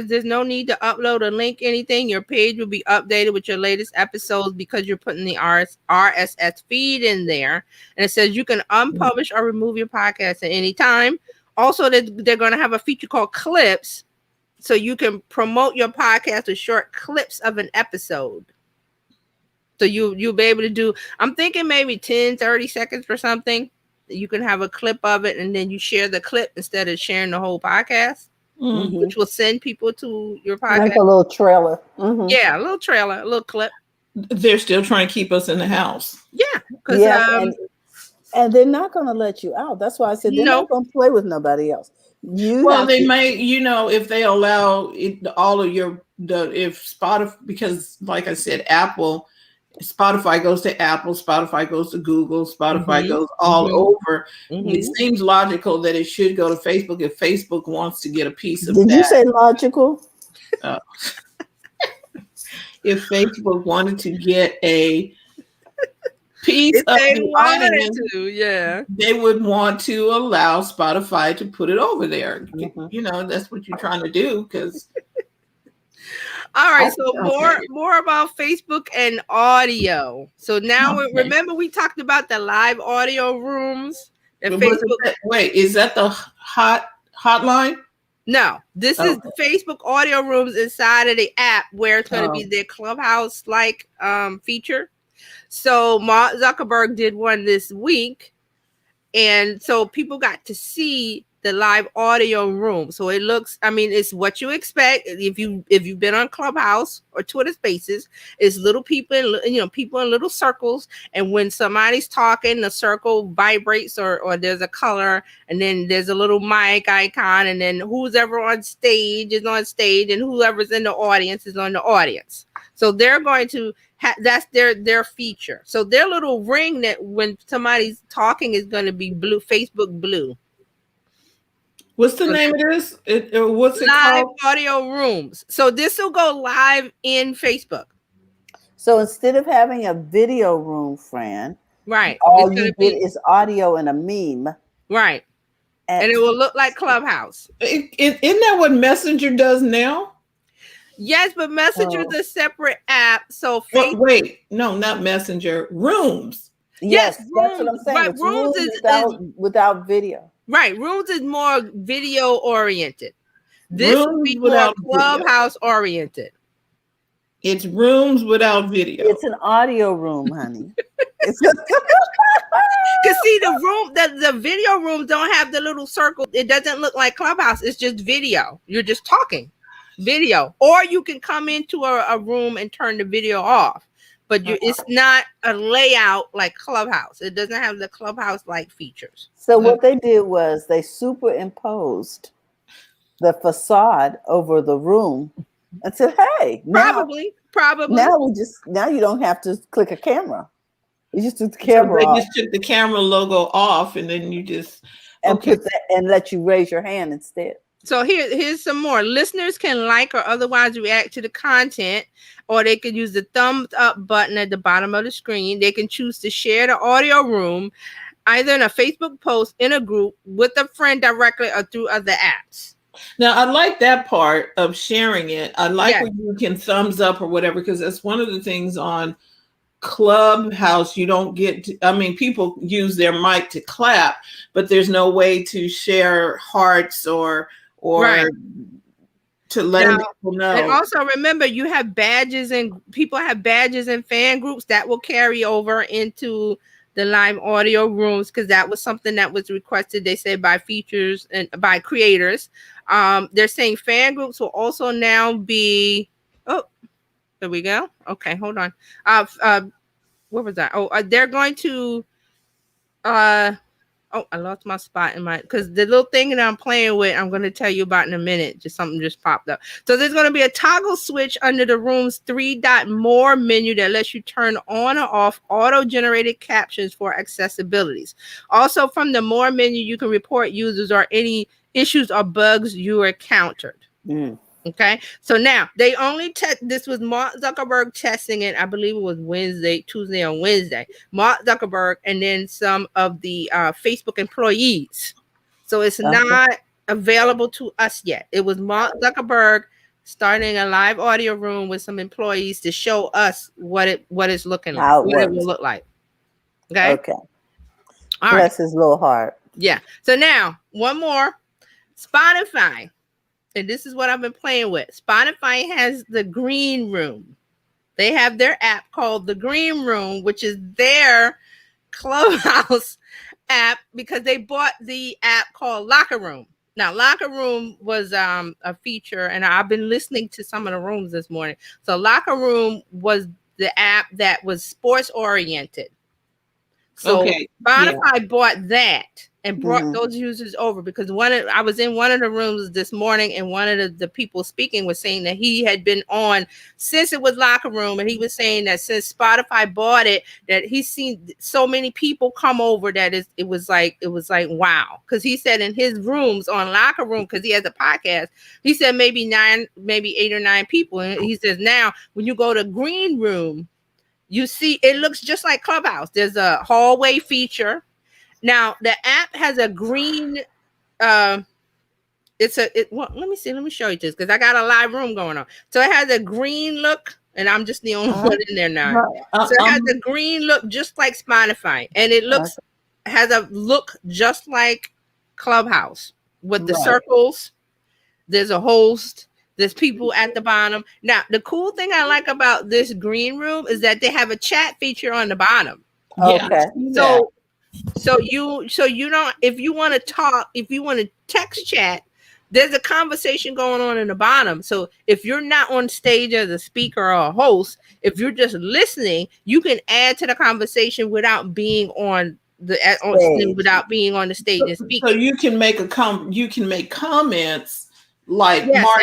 there's no need to upload or link anything. Your page will be updated with your latest episodes because you're putting the RSS feed in there. And it says you can unpublish or remove your podcast at any time. Also, they're going to have a feature called Clips, so you can promote your podcast with short clips of an episode. So you'll be able to do, I'm thinking maybe 10, 30 seconds or something. You can have a clip of it and then you share the clip instead of sharing the whole podcast, which will send people to your podcast. Like a little trailer. Yeah, a little trailer, a little clip. They're still trying to keep us in the house. Yeah. And they're not going to let you out. That's why I said they're not going to play with nobody else. They may, if they allow it, all of if Spotify, because like I said, Spotify goes to Apple, Spotify goes to Google, Spotify goes all over. It seems logical that it should go to Facebook if Facebook wants to get a piece of that. Did you say logical? If Facebook wanted to get a piece of the audience, they would want to allow Spotify to put it over there. That's what you're trying to do, because all right, so more about Facebook and audio. So now remember we talked about the live audio rooms and Facebook. Wait, is that the hotline? No, this is Facebook audio rooms inside of the app where it's going to be their Clubhouse like feature. So Mark Zuckerberg did one this week, and so people got to see the live audio room. So it looks, it's what you expect. If you've been on Clubhouse or Twitter Spaces, it's little people, people in little circles. And when somebody's talking, the circle vibrates or there's a color, and then there's a little mic icon, and then who's ever on stage is on stage, and whoever's in the audience is on the audience. So they're going to that's their feature. So their little ring that when somebody's talking is going to be blue, Facebook blue. What's the name of this? What's it live called? audio rooms. So this will go live in Facebook. So instead of having a video room, Fran, right, all you get is audio and a meme. Right. And it will look like Clubhouse. Isn't that what Messenger does now? Yes, but Messenger is a separate app. So wait, no, not Messenger. Rooms. Yes, that's what I'm saying. Right, it's rooms is without video. Right, Rooms is more video oriented. This will be more Clubhouse oriented. It's rooms without video. It's an audio room, honey. It's Cause see the video rooms don't have the little circle. It doesn't look like Clubhouse. It's just video. You're just talking video, or you can come into a room and turn the video off. But it's not a layout like Clubhouse. It doesn't have the Clubhouse like features. So what they did was they superimposed the facade over the room and said, "Hey, Probably. now you don't have to click a camera. You just took the camera They off just took the camera logo off, and then you just and and let you raise your hand instead." So here's some more. Listeners can like or otherwise react to the content, or they can use the thumbs up button at the bottom of the screen. They can choose to share the audio room either in a Facebook post, in a group, with a friend directly, or through other apps. Now, I like that part of sharing it. I like when you can thumbs up or whatever, because that's one of the things on Clubhouse. You don't get to, people use their mic to clap, but there's no way to share hearts or to let people know. And also remember, you have badges, and people have badges in fan groups that will carry over into the live audio rooms, because that was something that was requested, they said, by features and by creators. They're saying fan groups will also now be, there we go. Okay, hold on. What was that? They're going to I lost my spot because the little thing that I'm playing with, I'm going to tell you about in a minute. Just something just popped up. So there's going to be a toggle switch under the room's 3-dot more menu that lets you turn on or off auto-generated captions for accessibilities. Also, from the more menu, you can report users or any issues or bugs you encountered. Okay, so now they only this was Mark Zuckerberg testing it. I believe it was Tuesday or Wednesday. Mark Zuckerberg and then some of the Facebook employees. So it's not available to us yet. It was Mark Zuckerberg starting a live audio room with some employees to show us what it's looking like, what it will look like. Okay. All Bless his little heart. Yeah. So now one more. Spotify. And this is what I've been playing with. Spotify has the Green Room. They have their app called the Green Room, which is their Clubhouse app, because they bought the app called Locker Room. Now, Locker Room was a feature, and I've been listening to some of the rooms this morning. So Locker Room was the app that was sports oriented. So Spotify bought that and brought those users over, because I was in one of the rooms this morning, and one of the people speaking was saying that he had been on since it was Locker Room, and he was saying that since Spotify bought it, that he's seen so many people come over that it was like wow. Because he said in his rooms on Locker Room, because he has a podcast, he said maybe 8 or 9 people, and he says now when you go to Green Room, you see it looks just like Clubhouse. There's a hallway feature. Now the app has a green. Let me see. Let me show you this, because I got a live room going on. So it has a green look, and I'm just the only one in there now. So it has a green look, just like Spotify, and it has a look just like Clubhouse with the circles. There's a host. There's people at the bottom. Now, the cool thing I like about this Green Room is that they have a chat feature on the bottom. Okay. So you don't, if you want to talk, if you want to text chat, there's a conversation going on in the bottom. So if you're not on stage as a speaker or a host, if you're just listening, you can add to the conversation without being on the stage and speaking. So you can make comments like Mark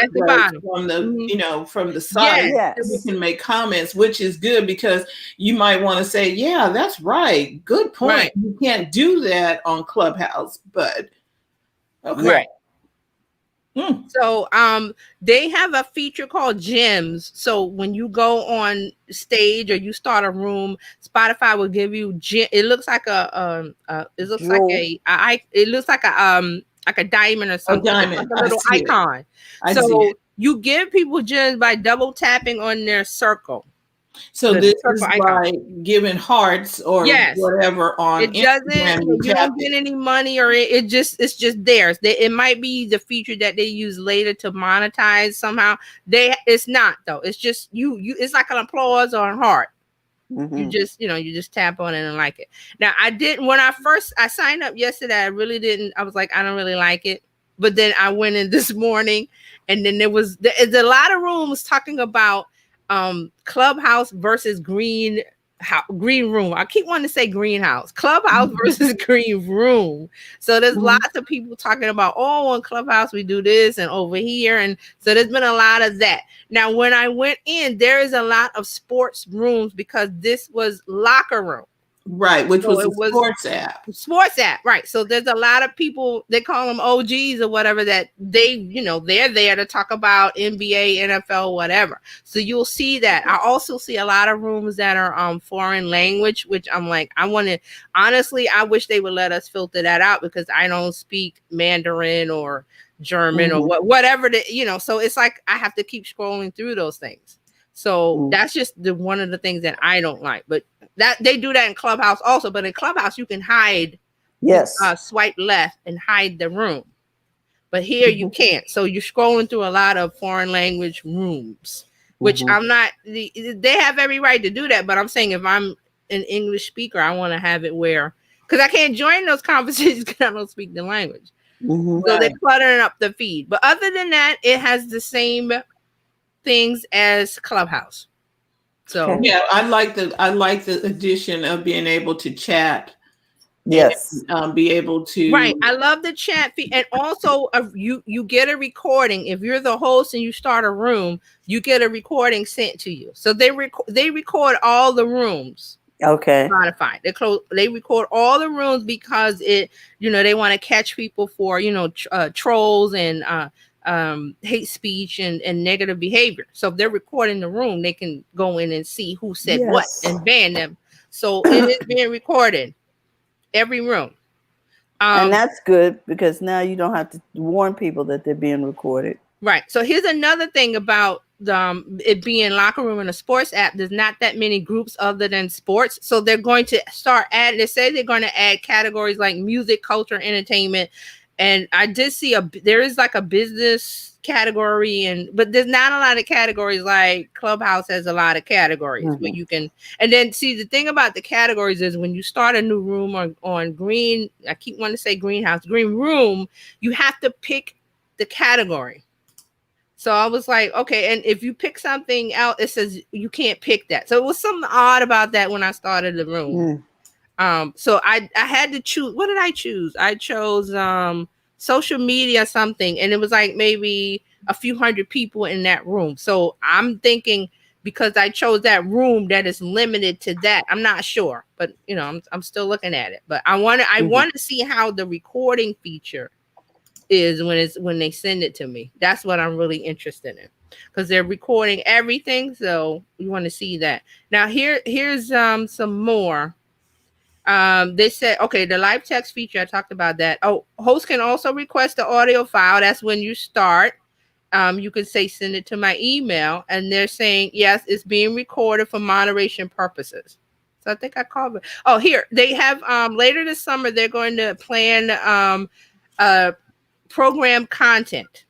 from the from the side. You can make comments, which is good, because you might want to say, yeah, that's right, good point. Right. You can't do that on Clubhouse, but okay. Right. So they have a feature called Gems. So when you go on stage or you start a room, Spotify will give you it looks like a diamond or something, like a little icon. So you give people gems by double tapping on their circle. So The this circle is icon. like giving hearts or Yes. whatever on It doesn't, Instagram. you You tap don't get it. any money, or it's just theirs. It might be the feature that they use later to monetize somehow. It's not though. It's just you it's like an applause or a heart. You Mhm. just, you just tap on it and like it. Now I didn't, when I signed up yesterday, I really didn't, I was like, I don't really like it. But then I went in this morning, and then there's a lot of rooms talking about Clubhouse versus green room. I keep wanting to say greenhouse. Clubhouse versus green room. So there's Mhm. lots of people talking about, oh, on Clubhouse we do this and over here, and so there's been a lot of that. Now, when I went in, there is a lot of sports rooms because this was locker room. Right, which So was a it was sports app. sports app, right? So there's a lot of people, they call them OGs or whatever, that they're there to talk about NBA, NFL, whatever. So you'll see that. I also see a lot of rooms that are foreign language, which I'm like, honestly, I wish they would let us filter that out because I don't speak Mandarin or German or whatever so it's like I have to keep scrolling through those things. So that's just one of the things that I don't like. But that they do that in Clubhouse also. But in Clubhouse, you can hide, Yes. swipe left and hide the room. But here you can't. So you're scrolling through a lot of foreign language rooms, which I'm not. They have every right to do that. But I'm saying if I'm an English speaker, I want to have it where, because I can't join those conversations because I don't speak the language. So they're cluttering up the feed. But other than that, it has the same things as Clubhouse. So yeah, I like the addition of being able to chat. Yes. And, be able to. Right. I love the chat feed, and also you get a recording. If you're the host and you start a room, you get a recording sent to you. So they record all the rooms. Okay. Spotify. They record all the rooms because they want to catch people for trolls and hate speech and negative behavior. So if they're recording the room, they can go in and see who said what and ban them. So it is being recorded, every room. And that's good because now you don't have to warn people that they're being recorded. Right. So here's another thing about it being locker room in a sports app. There's not that many groups other than sports. So they're going to start adding, they say they're going to add categories like music, culture, entertainment. And I did see there is like a business category, but there's not a lot of categories. Like Clubhouse has a lot of categories where you can, and then see, the thing about the categories is when you start a new room on green, I keep wanting to say greenhouse, green room, you have to pick the category. So I was like, okay, and if you pick something out, it says you can't pick that. So it was something odd about that when I started the room. So I had to choose. What did I choose? I chose social media something, and it was like maybe a few hundred people in that room. So I'm thinking because I chose that room that is limited to that. I'm not sure, but I'm still looking at it. But I want to see how the recording feature is when they send it to me. That's what I'm really interested in, because they're recording everything. So you want to see that. Now here's some more. They said, okay, the live text feature, I talked about that. Oh, hosts can also request the audio file. That's when you start. You can say, send it to my email, and they're saying, yes, it's being recorded for moderation purposes. So I think I called it. Oh, here they have later this summer, they're going to plan program content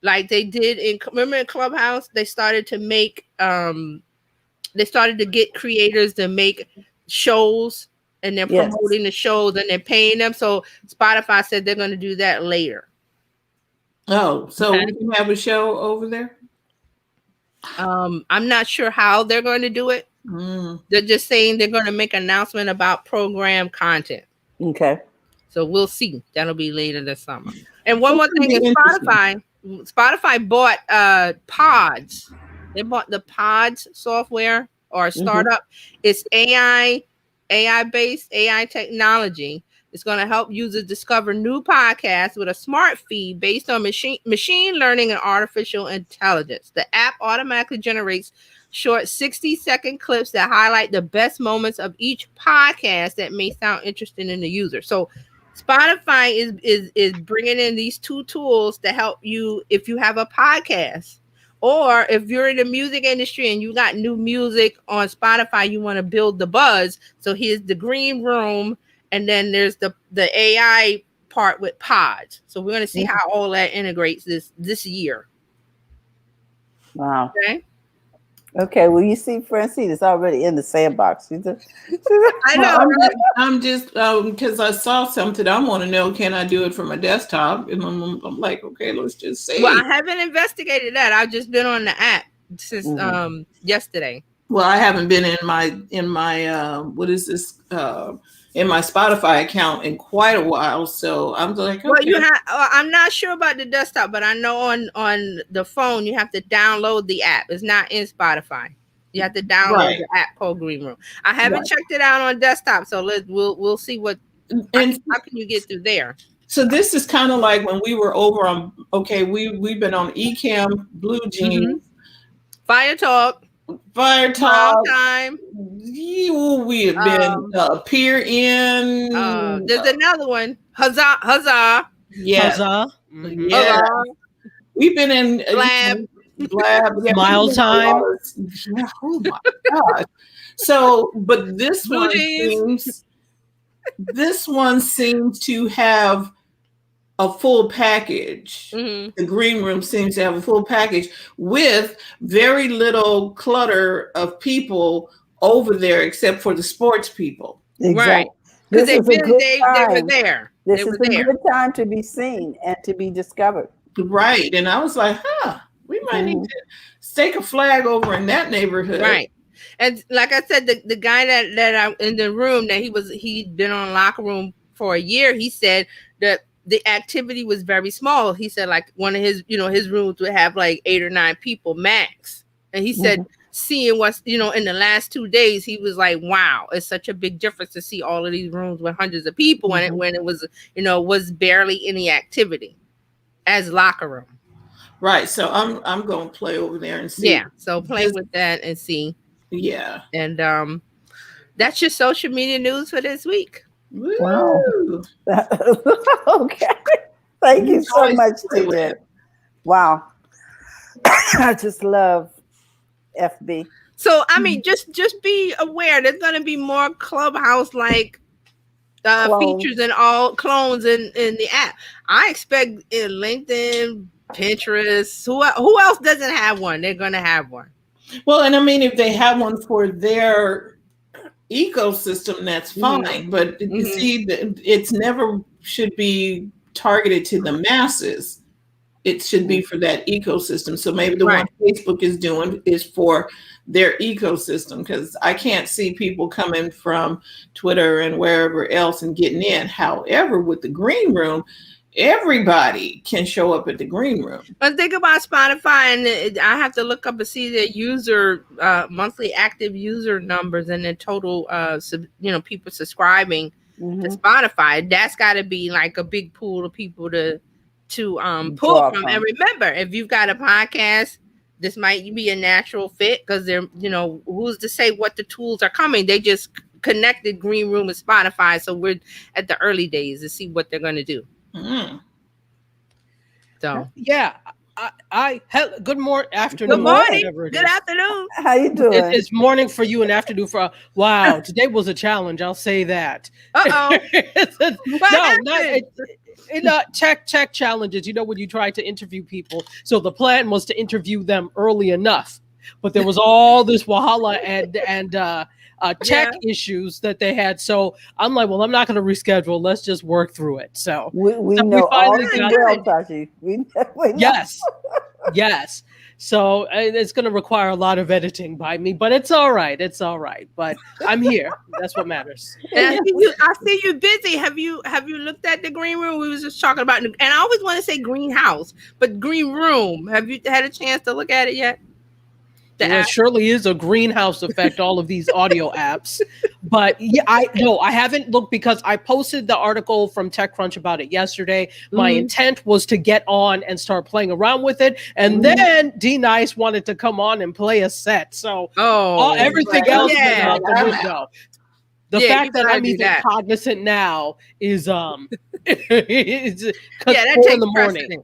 like they did in Clubhouse. They started to make they started to get creators to make shows, and they're promoting the shows and they're paying them. So Spotify said they're going to do that later. Oh, so we can have a show over there? I'm not sure how they're going to do it. They're just saying they're going to make an announcement about program content. Okay. So we'll see. That'll be later this summer. And one more thing is Spotify bought Pods. They bought the Pods software or startup. It's AI-based AI technology. It's going to help users discover new podcasts with a smart feed based on machine learning and artificial intelligence. The app automatically generates short 60-second clips that highlight the best moments of each podcast that may sound interesting in the user. So Spotify is bringing in these two tools to help you if you have a podcast Or if you're in the music industry and you got new music on Spotify, you want to build the buzz. So here's the green room, and then there's the AI part with pods. So we're going to see how all that integrates this year. Wow. Okay. Okay. Well, you see, Francine is already in the sandbox. I know. Well, Right? I'm just because I saw something. I want to know, can I do it from my desktop? And I'm like, okay, let's just see. Well, I haven't investigated that. I've just been on the app since yesterday. Well, I haven't been in my what is this in my Spotify account in quite a while, so I'm like, okay. Well, you have. I'm not sure about the desktop, but I know on the phone you have to download the app. It's not in Spotify. You have to download the app called Green Room. I haven't checked it out on desktop, so we'll see what. And how can you get through there? So this is kind of like when we were over on. Okay, we've been on Ecamm, Blue Jeans, Fire Talk. Fire Talk Time. We have been Peer In. There's another one. Huzzah. Yeah. Huzzah. Yeah. We've been in Blab. Smile Time. Yeah, oh my God. So, but this one seems to have a full package. The Green Room seems to have a full package with very little clutter of people over there, except for the sports people. Exactly. Right. Because they were there. This is a good time to be seen and to be discovered. Right. And I was like, we might need to stake a flag over in that neighborhood. Right. And like I said, the guy that I in the room that he'd been on Locker Room for a year, he said that the activity was very small. He said like one of his rooms would have like 8 or 9 people max. And he said seeing what's, in the last 2 days, he was like, wow, it's such a big difference to see all of these rooms with hundreds of people when it was, was barely any activity as Locker Room. Right. So I'm going to play over there and see. Yeah. So play with that and see. Yeah. And that's your social media news for this week. Wow. Okay. Thank you so much, TJ. Wow. I just love FB. So I mean, just be aware there's gonna be more Clubhouse like features and all clones in the app. I expect in LinkedIn, Pinterest, who else doesn't have one? They're gonna have one. Well, and I mean, if they have one for their ecosystem, that's fine. But you see, it's never should be targeted to the masses. It should be for that ecosystem. So maybe the one Facebook is doing is for their ecosystem, because I can't see people coming from Twitter and wherever else and getting in. However, with the Green Room, everybody can show up at the Green Room. But think about Spotify, and I have to look up and see their user monthly active user numbers and the total people subscribing to Spotify. That's got to be like a big pool of people to pull from. And remember, if you've got a podcast, this might be a natural fit, because they're who's to say what the tools are coming. They just connected Green Room and Spotify, so we're at the early days to see what they're going to do. So yeah, good morning, afternoon. Good morning. Good afternoon. How you doing? It's morning for you and afternoon for wow. Today was a challenge. I'll say that. Tech challenges. When you try to interview people. So the plan was to interview them early enough, but there was all this wahala and tech issues that they had. So I'm like, well, I'm not going to reschedule. Let's just work through it. So we know all too well, Tashi. Yes. So it's going to require a lot of editing by me, but it's all right. It's all right. But I'm here. That's what matters. And I see you busy. Have you looked at the Green Room? We was just talking about, and I always want to say greenhouse, but Green Room. Have you had a chance to look at it yet? It surely is a greenhouse effect, all of these audio apps. But yeah, I haven't looked, because I posted the article from TechCrunch about it yesterday. My intent was to get on and start playing around with it. And then D Nice wanted to come on and play a set. So everything else went out the window. The fact that I'm even cognizant now is it's 4 in the morning.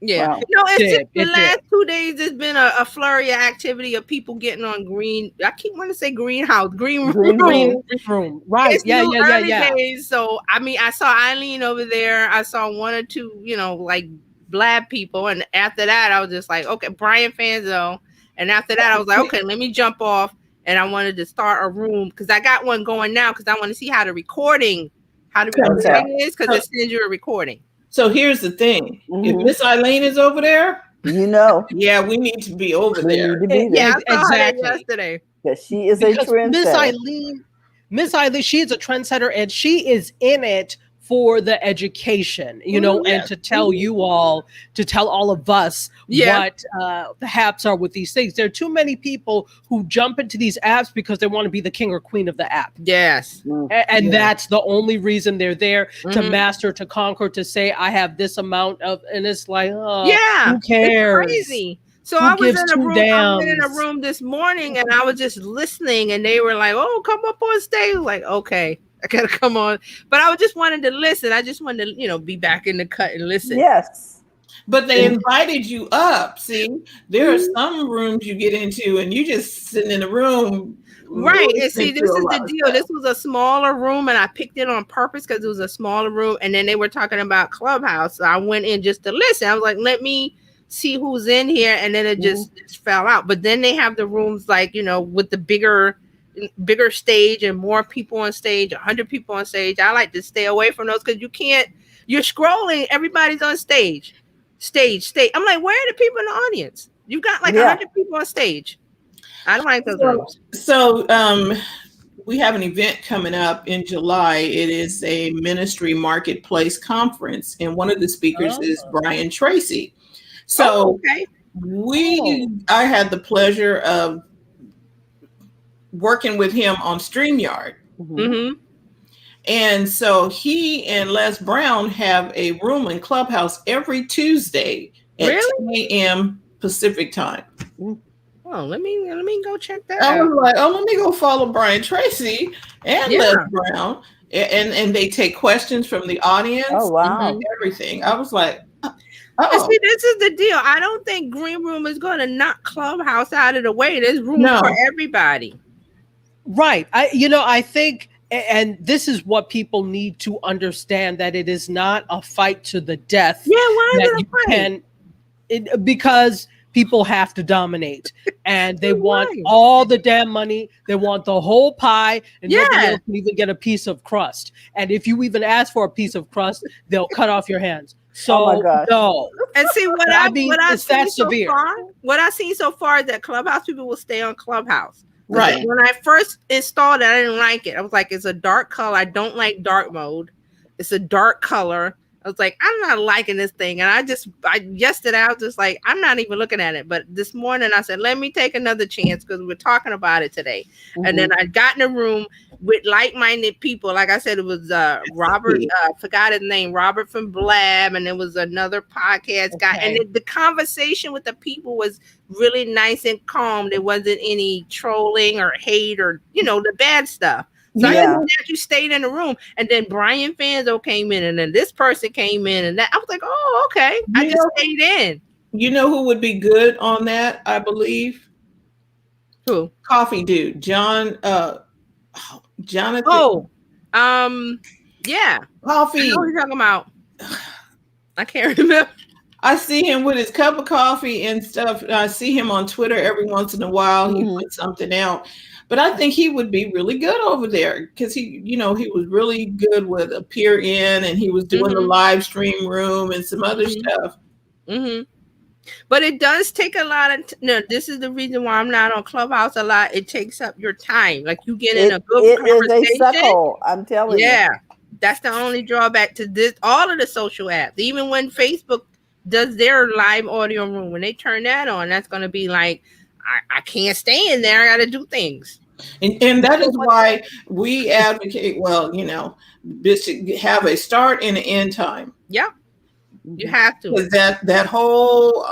Yeah. Wow. No, it's just the It last 2 days there's been a flurry of activity of people getting on green. I keep wanting to say greenhouse, green Green room. room. Right. It's Yeah, new yeah, early yeah. days. So I mean, I saw Eileen over there. I saw one or two, like Blab people, and after that, I was just like, okay, Brian Fanzo. And after that, I was like, okay, let me jump off. And I wanted to start a room because I got one going now because I want to see how the recording is because it sends you a recording. So here's the thing: if Miss Eileen is over there, yeah, we need to be over there. Yeah, I saw her Exactly. yesterday. Because she is a trendsetter. Miss Eileen, she is a trendsetter, and she is in it for the education, and to tell you all, to tell all of us what the apps are with these things. There are too many people who jump into these apps because they want to be the king or queen of the app. Yes. And that's the only reason they're there, to master, to conquer, to say, I have this amount of, and it's like, oh, who cares? It's crazy. So I was in a room this morning and I was just listening and they were like, oh, come up on stage. Like, okay, I gotta come on. But I just wanted to listen. I just wanted to, be back in the cut and listen. Yes. But they invited you up. See, there are some rooms you get into and you just sitting in the room. Right. And see, this is the deal. This was a smaller room and I picked it on purpose because it was a smaller room. And then they were talking about Clubhouse. So I went in just to listen. I was like, let me see who's in here. And then it just fell out. But then they have the rooms like, with the bigger stage and more people on stage, 100 people on stage. I like to stay away from those because you're scrolling, everybody's on stage. I'm like, where are the people in the audience? You've got like 100 people on stage. I don't like those rooms. So we have an event coming up in July. It is a ministry marketplace conference, and one of the speakers is Brian Tracy. So I had the pleasure of working with him on StreamYard. And so he and Les Brown have a room in Clubhouse every Tuesday at 10 a.m. Pacific time. Oh, let me go check that I out. was like, let me go follow Brian Tracy and Les Brown. And they take questions from the audience. Oh, wow. And everything. I was like, See, this is the deal. I don't think Green Room is going to knock Clubhouse out of the way. There's room for everybody. Right. I think, and this is what people need to understand, that it is not a fight to the death. Yeah, why is it a fight? Because people have to dominate, and they want all the damn money. They want the whole pie, and nobody else can even get a piece of crust. And if you even ask for a piece of crust, they'll cut off your hands. So no. And see what I've seen so severe. far. What I've seen so far is that Clubhouse people will stay on Clubhouse. Right. When I first installed it, I didn't like it. I was like, it's a dark color. I don't like dark mode. It's a dark color. I was like, I'm not liking this thing. And yesterday I was just like, I'm not even looking at it. But this morning I said, let me take another chance because we're talking about it today. And then I got in a room with like-minded people. Like I said, it was Robert, forgot his name, Robert from Blab. And there was another podcast guy. And the conversation with the people was really nice and calm. There wasn't any trolling or hate or, the bad stuff. So I didn't know that you stayed in the room. And then Brian Fanzo came in, and then this person came in, and that I was like, oh, okay. I just stayed in. You know who would be good on that, I believe? Who? Coffee Dude. Jonathan. Oh, yeah. Coffee. I know what you're talking about. I can't remember. I see him with his cup of coffee and stuff. I see him on Twitter every once in a while. He puts something out. But I think he would be really good over there because he was really good with Appear In, and he was doing the live stream room and some other stuff. But it does take a lot of this is the reason why I'm not on Clubhouse a lot. It takes up your time. Like you get in a good conversation. It is a suckhole, I'm telling you. Yeah, that's the only drawback to this. All of the social apps, even when Facebook does their live audio room, when they turn that on, that's going to be like, I can't stay in there. I got to do things. And that is why we advocate, this should have a start and an end time. Yeah. You have to. Because that whole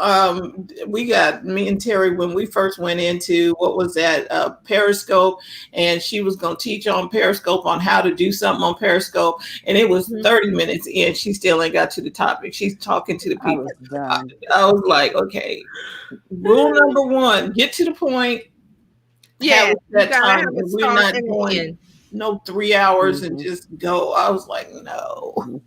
we got me and Terry when we first went into what was that Periscope, and she was going to teach on Periscope on how to do something on Periscope, and it was 30 minutes in, she still ain't got to the topic. She's talking to the people. I was like, okay, rule number one: get to the point. Yeah, that time. We're not going no 3 hours and just go. I was like, no.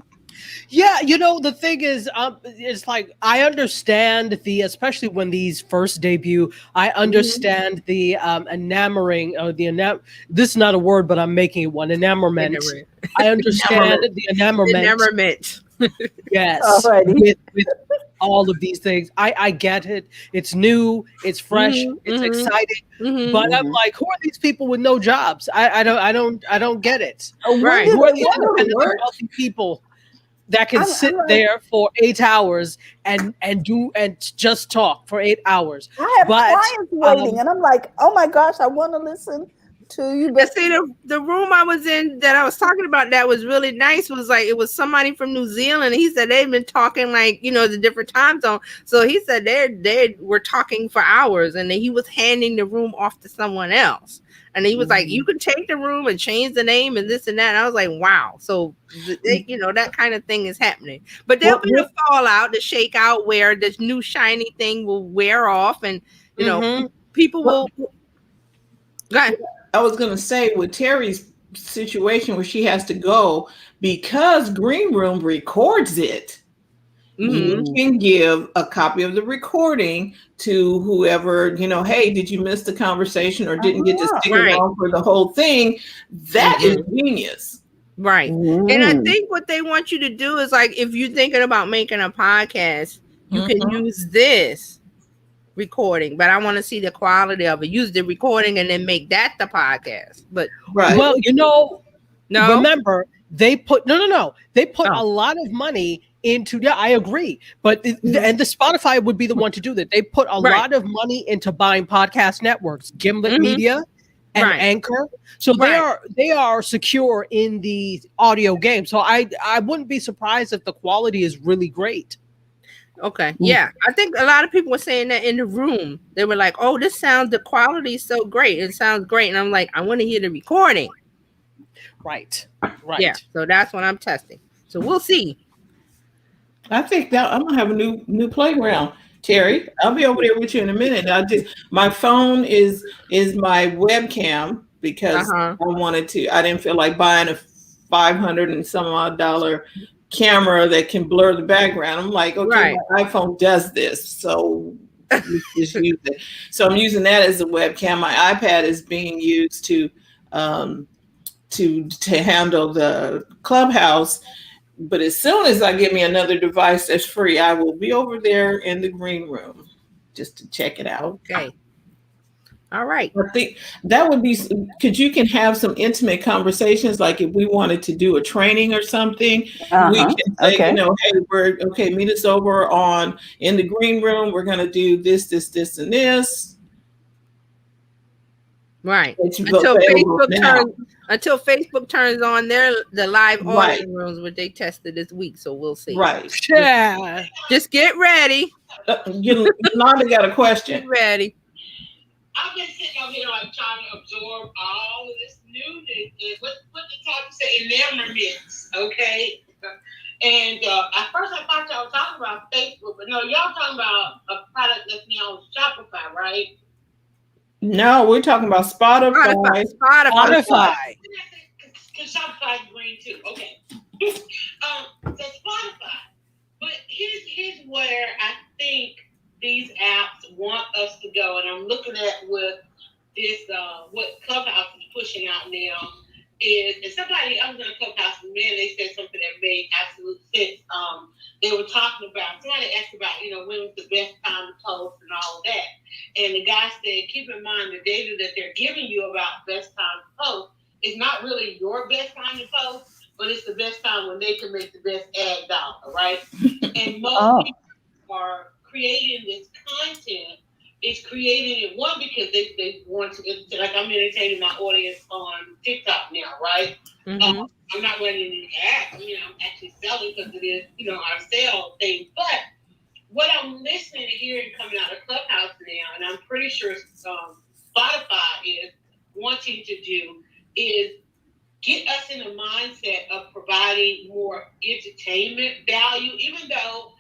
Yeah, the thing is, it's like I understand especially when these first debut. I understand the enamoring or this is not a word, but I'm making it one. Enamorment. I understand the enamorment. Yes, with all of these things. I get it. It's new. It's fresh. It's exciting. But I'm like, who are these people with no jobs? I don't get it. Right? Who are these independent wealthy people that can sit there for 8 hours and just talk for 8 hours? I have clients waiting, and I'm like, oh my gosh, I want to listen to you. But see, the room I was in that I was talking about that was really nice was like it was somebody from New Zealand, and he said they've been talking like the different time zone. So he said they were talking for hours, and then he was handing the room off to someone else. And he was like, you can take the room and change the name and this and that. And I was like, wow. So, that kind of thing is happening. But there'll be the fallout, the shakeout where this new shiny thing will wear off and, people will. Go ahead. I was going to say with Terry's situation where she has to go because Green Room records it. You can give a copy of the recording to whoever, hey, did you miss the conversation or didn't get to stick around for the whole thing? That is genius. Right. And I think what they want you to do is like, if you're thinking about making a podcast, you can use this recording, but I want to see the quality of it. Use the recording and then make that the podcast. But well, remember they put they put a lot of money into I agree, but and the Spotify would be the one to do that. They put a lot of money into buying podcast networks, Gimlet Media and Anchor, so they are secure in the audio game. So I wouldn't be surprised if the quality is really great. Okay, yeah, I think a lot of people were saying that in the room. They were like, "Oh, the quality is so great. It sounds great," and I'm like, "I want to hear the recording." Right. Yeah, so that's what I'm testing. So we'll see. I think that I'm gonna have a new playground, Terry. I'll be over there with you in a minute. My phone is my webcam because I wanted to. I didn't feel like buying a $500 and some odd camera that can blur the background. I'm like, okay, my iPhone does this, so just use it. So I'm using that as a webcam. My iPad is being used to handle the Clubhouse. But as soon as I get me another device that's free, I will be over there in the Green Room just to check it out. Okay. All right. I think that would be because you can have some intimate conversations. Like if we wanted to do a training or something, we can say, hey, meet us over in the Green Room. We're going to do this, and this. Right. Until Facebook turns on the live audio rooms, which they tested this week. So we'll see. Right. Yeah. Just get ready. Yolanda got a question. Get ready. I've been sitting over here like trying to absorb all of this newness. What the topic say? Enamorments, okay? And at first I thought y'all were talking about Facebook, but no, y'all talking about a product that's now on Shopify, right? No, we're talking about Spotify. Spotify. Because Shopify is green too. Okay. So Spotify. But here's where I think these apps want us to go, and I'm looking at with this what Clubhouse is pushing out now is, and somebody I was in a Clubhouse and man, they said something that made absolute sense. They were talking about, somebody asked about, when was the best time to post and all of that. And the guy said, keep in mind the data that they're giving you about best time to post is not really your best time to post, but it's the best time when they can make the best ad dollar, right? And most people are creating this content it's created it one because they want to, like, I'm entertaining my audience on TikTok now, right? Mm-hmm. I'm not running any ads, I'm actually selling because it is, our sale thing. But what I'm listening and hearing coming out of Clubhouse now, and I'm pretty sure Spotify is wanting to do, is get us in the mindset of providing more entertainment value, even though,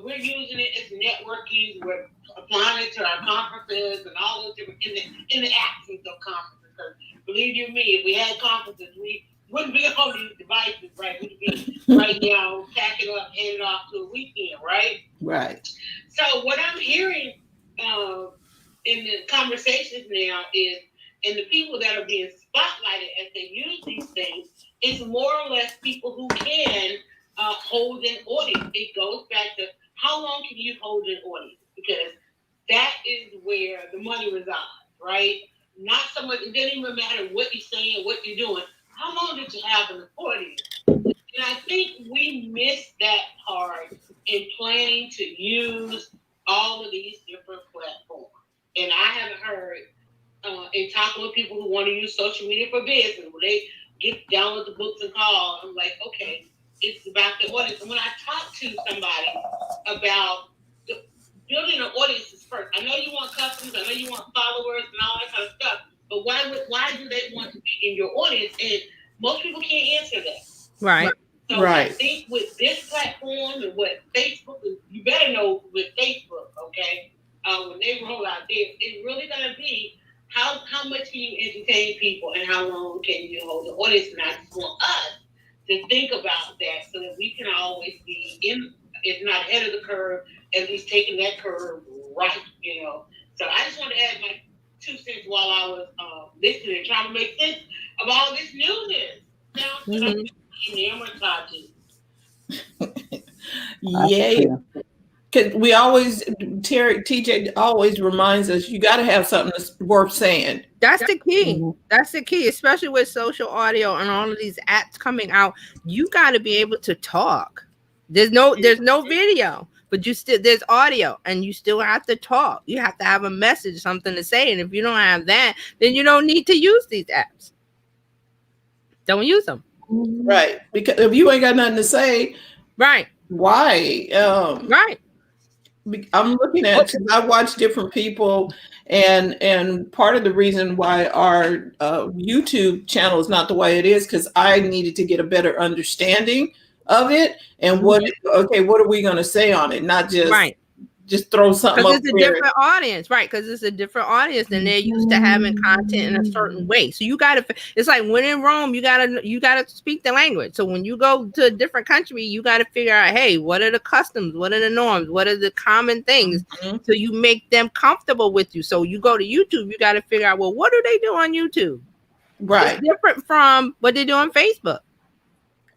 we're using it as networking, we're applying it to our conferences and all those different, in the absence of conferences. Because believe you me, if we had conferences, we wouldn't be on these devices, right? We'd be right now packing up, headed off to a weekend, right? Right. So what I'm hearing in the conversations now is, and the people that are being spotlighted as they use these things, is more or less people who can hold an audience. It goes back to how long can you hold an audience? Because that is where the money resides, right? Not so much, it doesn't even matter what you're saying, what you're doing. How long did you have an audience? And I think we missed that part in planning to use all of these different platforms. And I haven't heard in talking with people who want to use social media for business, when they get down with the books and call, I'm like, okay, it's about the audience. And when I talk to somebody about building an audience is first. I know you want customers, I know you want followers and all that kind of stuff, but why do they want to be in your audience? And most people can't answer that. Right. So Right. I think with this platform and what Facebook, you better know with Facebook, okay, when they roll out there, it's really gonna be how much can you entertain people and how long can you hold the audience? And I just want us to think about that so that we can always be if not ahead of the curve, at least taking that curve right, So I just want to add my 2 cents while I was listening, trying to make sense of all this newness. Sounds Yay. Because we always, TJ always reminds us, you got to have something that's worth saying. That's the key. Mm-hmm. That's the key, especially with social audio and all of these apps coming out. You got to be able to talk. There's no video, but there's audio, and you still have to talk. You have to have a message, something to say. And if you don't have that, then you don't need to use these apps. Don't use them. Right. Because if you ain't got nothing to say, right. Why? Right. I'm looking at, because I watch different people, and part of the reason why our YouTube channel is not the way it is, because I needed to get a better understanding of it and what are we going to say on it, not just just throw something up because it's a different audience, right? Because it's a different audience than they're used to having content in a certain way. So you got to, it's like when in Rome, you gotta speak the language. So when you go to a different country, you got to figure out, hey, what are the customs? What are the norms? What are the common things? So you make them comfortable with you. So you go to YouTube, you got to figure out, well, what do they do on YouTube? Right. It's different from what they do on Facebook.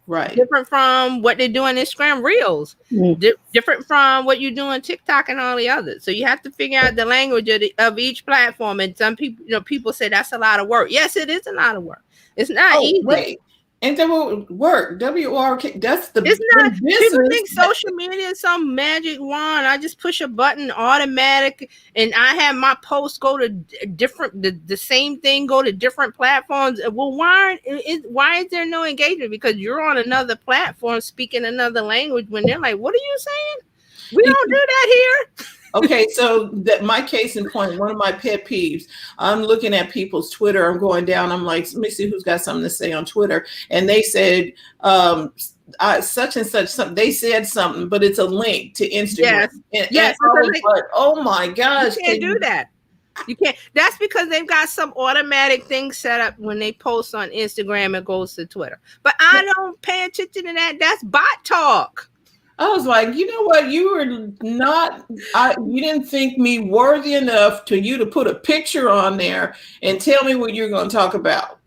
Right. Different from what they do on Instagram Reels. Different from what you do on TikTok and all the others. So you have to figure out the language of each platform. And some people, people say that's a lot of work. Yes, it is a lot of work. It's not easy. Wait. And that will work. WORK. That's the. It's not. People think social media is some magic wand. I just push a button, automatic, and I have my posts go to different. The same thing go to different platforms. Well, why is there no engagement? Because you're on another platform speaking another language. When they're like, "What are you saying? We don't do that here." Okay, so that my case in point, one of my pet peeves, I'm looking at people's Twitter, I'm going down, I'm like, let me see who's got something to say on Twitter. And they said, such and such, something. They said something, but it's a link to Instagram. Yes. And I was like, oh my gosh. You can't do that. You can't. That's because they've got some automatic thing set up when they post on Instagram, it goes to Twitter. But I don't pay attention to that. That's bot talk. I was like, you know what? You didn't think me worthy enough to put a picture on there and tell me what you're going to talk about.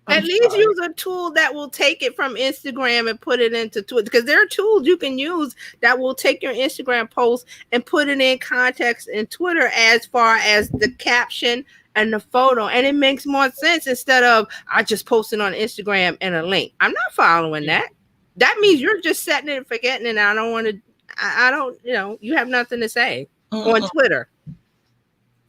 At least use a tool that will take it from Instagram and put it into Twitter, because there are tools you can use that will take your Instagram post and put it in context in Twitter as far as the caption and the photo. And it makes more sense instead of I just posted on Instagram and a link. I'm not following that. That means you're just setting it and forgetting it. I don't, you have nothing to say on Twitter.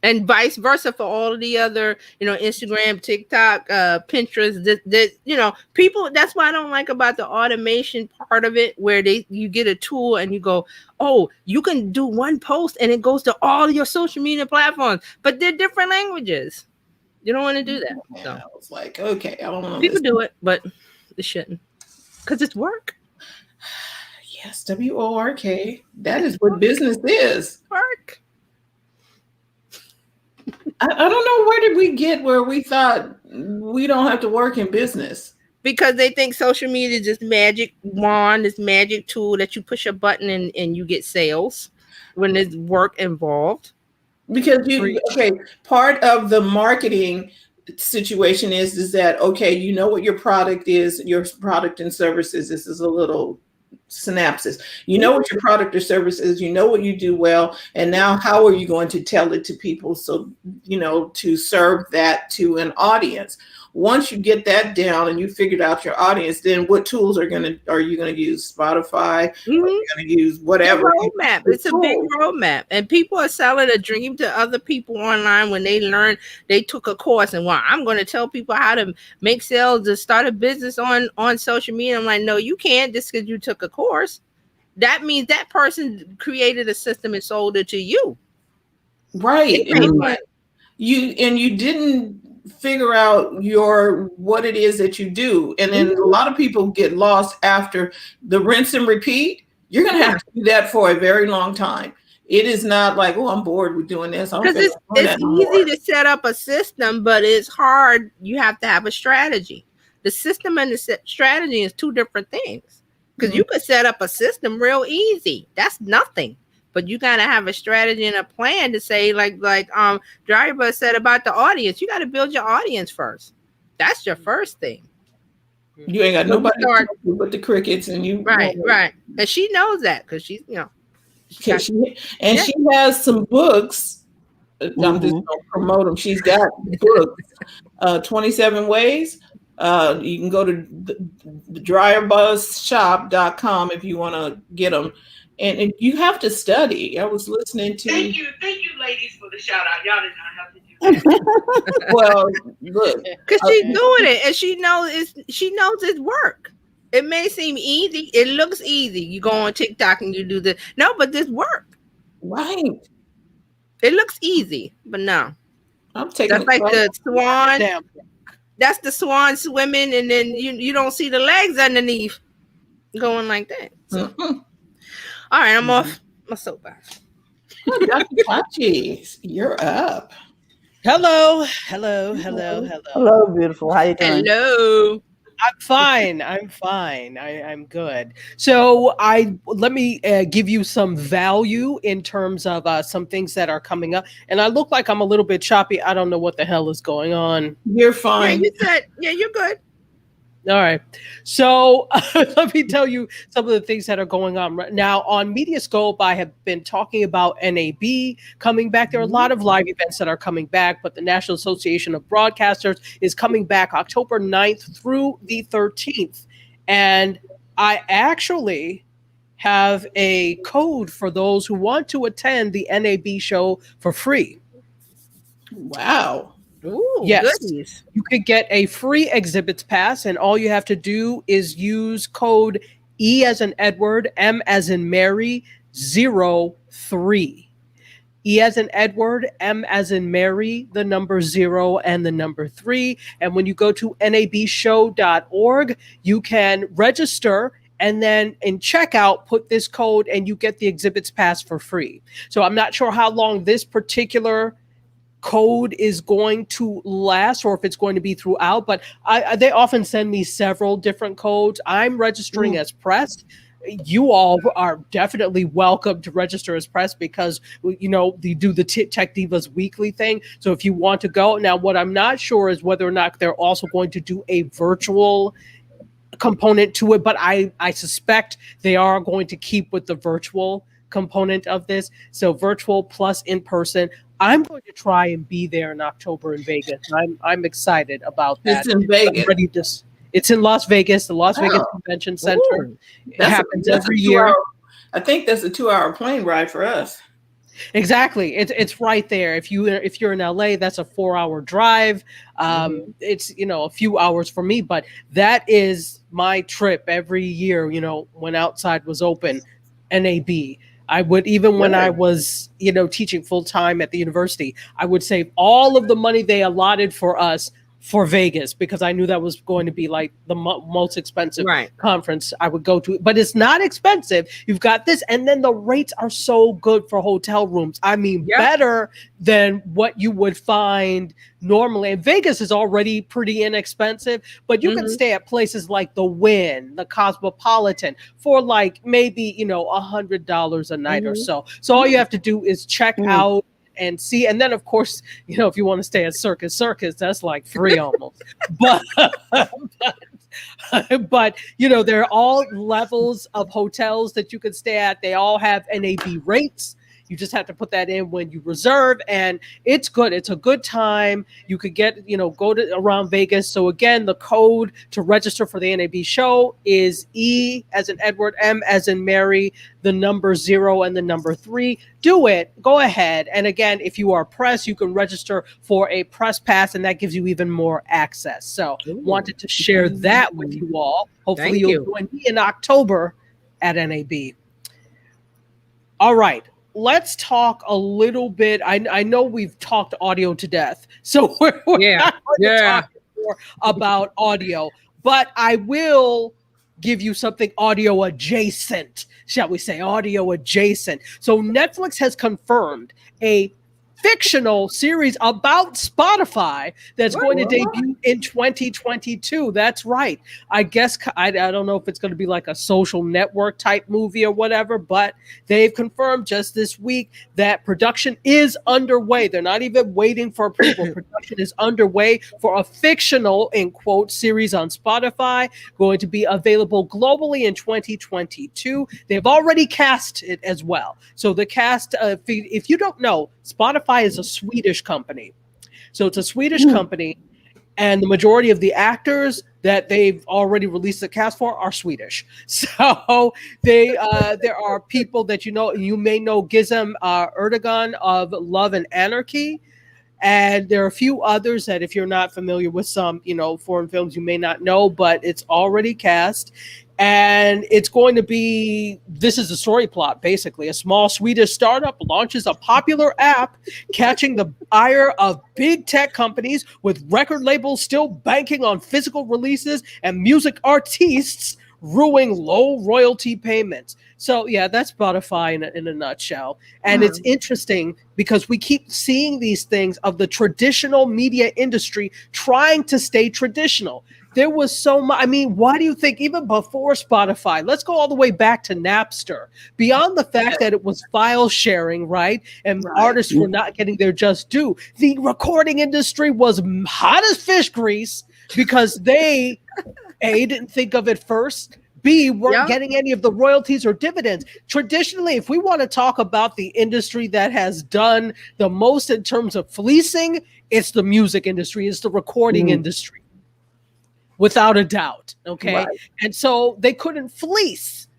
And vice versa for all of the other, Instagram, TikTok, Pinterest, people. That's what I don't like about the automation part of it, where you get a tool and you go, oh, you can do one post and it goes to all your social media platforms, but they're different languages. You don't want to do that. Yeah, So I was like, okay, I don't know. people do it, but they shouldn't, because it's work. Yes, WORK. That is what business is. Work. I don't know, where did we get where we thought we don't have to work in business? Because they think social media is just magic wand, this magic tool that you push a button and you get sales, when there's work involved. Because part of the marketing situation is that, okay, you know what your product is, your product and services. This is a little synopsis. You know what your product or service is, you know what you do well, and now how are you going to tell it to people, so to serve that to an audience? Once you get that down and you figured out your audience, then what tools are you going to use? Spotify? Are you going to use whatever? Roadmap. It's a big roadmap, and people are selling a dream to other people online when they took a course, and I'm going to tell people how to make sales, to start a business on social media. I'm like, no, you can't, just because you took a course. That means that person created a system and sold it to you. Right. You didn't figure out what it is that you do, and then a lot of people get lost after the rinse and repeat. You're going to have to do that for a very long time. It is not like, oh, I'm bored with doing this. Because it's easy to set up a system, but it's hard. You have to have a strategy. The system and the strategy is two different things. Because you could set up a system real easy. That's nothing. But you gotta have a strategy and a plan to say, like Driver said about the audience. You gotta build your audience first. That's your first thing. You ain't got nobody but the crickets, and you right. And she knows that, because she's she has some books. I'm just gonna promote them. She's got books, 27 Ways. You can go to the dryerbuzshop.com if you want to get them. And you have to study. I was listening to. Thank you, ladies, for the shout out. Y'all did not have to do that. Well, look, because she's doing it, and she knows it's work. It may seem easy. It looks easy. You go on TikTok and you do this. No, but this work. Right. It looks easy, but no. I'm taking. That's like the swan. Damn. That's the swan swimming, and then you don't see the legs underneath going like that. So. All right, I'm off my soapbox. Dr. Pachi, you're up. Hello, beautiful. How you doing? Hello. I'm fine. I'm good. So let me give you some value in terms of some things that are coming up. And I look like I'm a little bit choppy. I don't know what the hell is going on. You're fine. Yeah, you said, you're good. All right. So let me tell you some of the things that are going on right now. On Mediascope, I have been talking about NAB coming back. There are a lot of live events that are coming back, but the National Association of Broadcasters is coming back October 9th through the 13th. And I actually have a code for those who want to attend the NAB show for free. Wow. Ooh, yes, goodies. You could get a free exhibits pass, and all you have to do is use code E as in Edward, M as in Mary, 03. E as in Edward, M as in Mary, the number 0 and the number 3. And when you go to nabshow.org, you can register, and then in checkout, put this code and you get the exhibits pass for free. So I'm not sure how long this particular code is going to last, or if it's going to be throughout, but they often send me several different codes. I'm registering as press. You all are definitely welcome to register as press, because they do the Tech Divas weekly thing. So if you want to go, now what I'm not sure is whether or not they're also going to do a virtual component to it, but I suspect they are going to keep with the virtual component of this. So virtual plus in person. I'm going to try and be there in October in Vegas. I'm excited about that. It's in Vegas. It's in Las Vegas, the Las Vegas Convention Center. It happens every year. I think that's a 2-hour plane ride for us. Exactly. It's right there. If you're in LA, that's a 4-hour drive. It's a few hours for me, but that is my trip every year. When outside was open, NAB. I would, even when I was teaching full time at the university, I would save all of the money they allotted for us for Vegas, because I knew that was going to be like the most expensive conference I would go to. But it's not expensive. You've got this, and then the rates are so good for hotel rooms. I mean, better than what you would find normally. And Vegas is already pretty inexpensive, but you can stay at places like the Wynn, the Cosmopolitan for like maybe $100 a night or so. So all you have to do is check out and see, and then of course, if you want to stay at Circus, that's like free almost. But there are all levels of hotels that you can stay at. They all have NAB rates. You just have to put that in when you reserve, and it's good. It's a good time. You could get, go to around Vegas. So again, the code to register for the NAB show is E as in Edward, M as in Mary, the number 0 and the number 3. Do it. Go ahead. And again, if you are press, you can register for a press pass, and that gives you even more access. So wanted to share that with you all. Hopefully you'll join me in October at NAB. All right. Let's talk a little bit. I know we've talked audio to death, so we're not going to talk more about audio, but I will give you something audio adjacent, shall we say, audio adjacent. So Netflix has confirmed a fictional series about Spotify that's going to debut in 2022. That's right. I guess I don't know if it's going to be like a social network type movie or whatever, but they've confirmed just this week that production is underway. They're not even waiting for approval. Production is underway for a fictional, in quote, series on Spotify, going to be available globally in 2022. They've already cast it as well. So the cast, if you don't know, Spotify is a Swedish company. So it's a Swedish company, and the majority of the actors that they've already released the cast for are Swedish. So there are people that you may know Gizem Erdogan of Love and Anarchy. And there are a few others that if you're not familiar with some, foreign films, you may not know, but it's already cast. And it's going to be, this is the story plot, basically. A small Swedish startup launches a popular app, catching the ire of big tech companies, with record labels still banking on physical releases and music artists ruining low royalty payments. So yeah, that's Spotify in a nutshell. And it's interesting because we keep seeing these things of the traditional media industry trying to stay traditional. There was so much. I mean, why do you think even before Spotify, let's go all the way back to Napster, beyond the fact that it was file sharing, right? And artists were not getting their just due. The recording industry was hot as fish grease because they, A, didn't think of it first, B, weren't getting any of the royalties or dividends. Traditionally, if we want to talk about the industry that has done the most in terms of fleecing, it's the music industry, it's the recording industry. Without a doubt. Okay. And so they couldn't fleece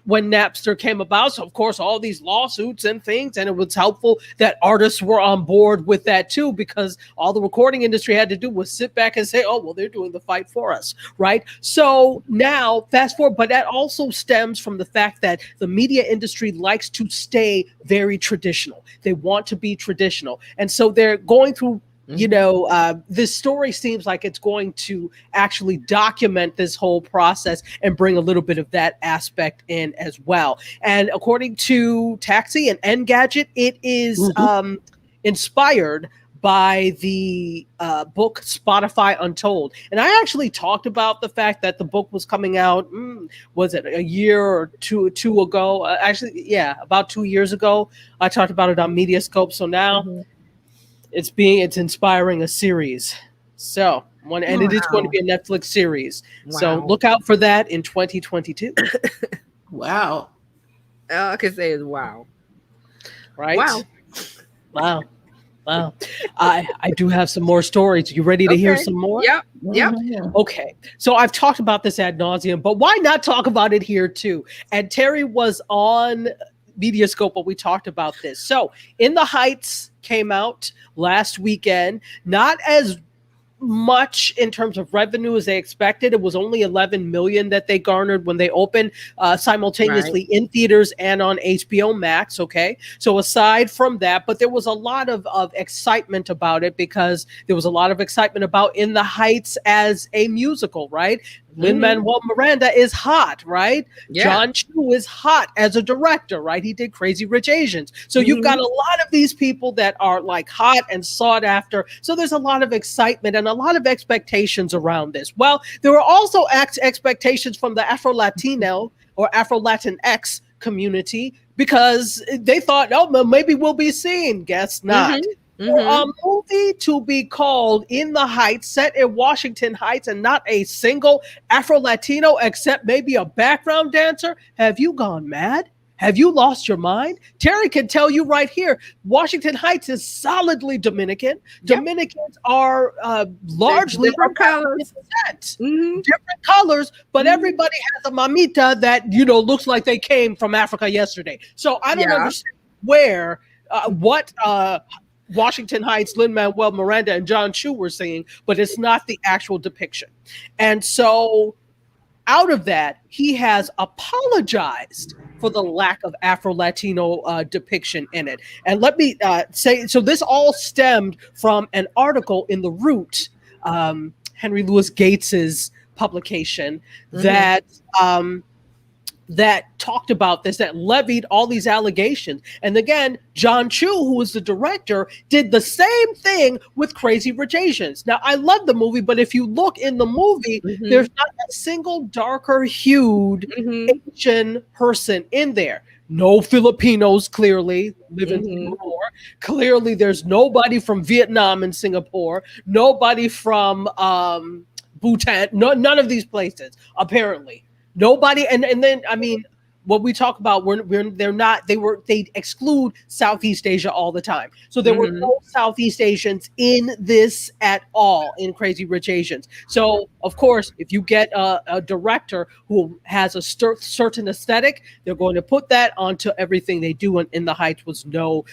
when Napster came about. So of course, all these lawsuits and things, and it was helpful that artists were on board with that too, because all the recording industry had to do was sit back and say, oh, well, they're doing the fight for us. Right. So now fast forward, but that also stems from the fact that the media industry likes to stay very traditional. They want to be traditional. And so they're going through, this story seems like it's going to actually document this whole process and bring a little bit of that aspect in as well. And according to Taxi and Engadget, it is inspired by the book Spotify Untold. And I actually talked about the fact that the book was coming out, was it a year or two ago? About 2 years ago. I talked about it on Mediascope. So now it's inspiring a series. So and it is going to be a Netflix series. So look out for that in 2022. Wow. All I can say is wow. Right? Wow. I do have some more stories. You ready to hear some more? Yep. Okay. So I've talked about this ad nauseum, but why not talk about it here too? And Terry was on Mediascope when we talked about this. So In the Heights came out last weekend, not as much in terms of revenue as they expected. It was only 11 million that they garnered when they opened simultaneously in theaters and on HBO Max. Okay, so aside from that, but there was a lot of excitement about it because there was a lot of excitement about In the Heights as a musical, right? Lin-Manuel Miranda is hot, right? Yeah. John Chu is hot as a director, right? He did Crazy Rich Asians. So you've got a lot of these people that are like hot and sought after. So there's a lot of excitement and a lot of expectations around this. Well, there were also expectations from the Afro-Latino or Afro-Latinx community because they thought, oh, maybe we'll be seen. Guess not. For a movie to be called In the Heights, set in Washington Heights, and not a single Afro-Latino except maybe a background dancer, have you gone mad? Have you lost your mind? Terry can tell you right here, Washington Heights is solidly Dominican. Dominicans are largely different colors. Different colors, but everybody has a mamita that, you know, looks like they came from Africa yesterday. So I don't understand where, what Washington Heights, Lin-Manuel Miranda, and John Chu were singing, but it's not the actual depiction. And so out of that, he has apologized for the lack of Afro-Latino depiction in it. And let me say, so this all stemmed from an article in The Root, Henry Louis Gates's publication, that talked about this, that levied all these allegations. And again, John Chu, who was the director, did the same thing with Crazy Rich Asians. Now, I love the movie, but if you look in the movie, there's not a single darker hued Asian person in there. No Filipinos, clearly, live in Singapore. Clearly, there's nobody from Vietnam and Singapore. Nobody from Bhutan. None of these places, apparently. Nobody, and then I mean, what we talk about, they exclude Southeast Asia all the time. So there were no Southeast Asians in this at all in Crazy Rich Asians. So of course, if you get a director who has a certain aesthetic, they're going to put that onto everything they do. And In the Heights was no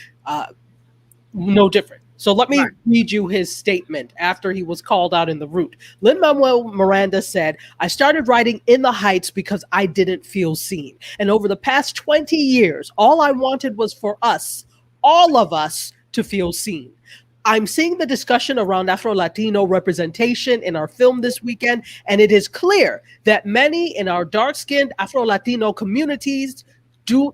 different. So let me read you his statement after he was called out in The Root. Lin-Manuel Miranda said, "I started writing In the Heights because I didn't feel seen. And over the past 20 years, all I wanted was for us, all of us, to feel seen. I'm seeing the discussion around Afro-Latino representation in our film this weekend, and it is clear that many in our dark-skinned Afro-Latino communities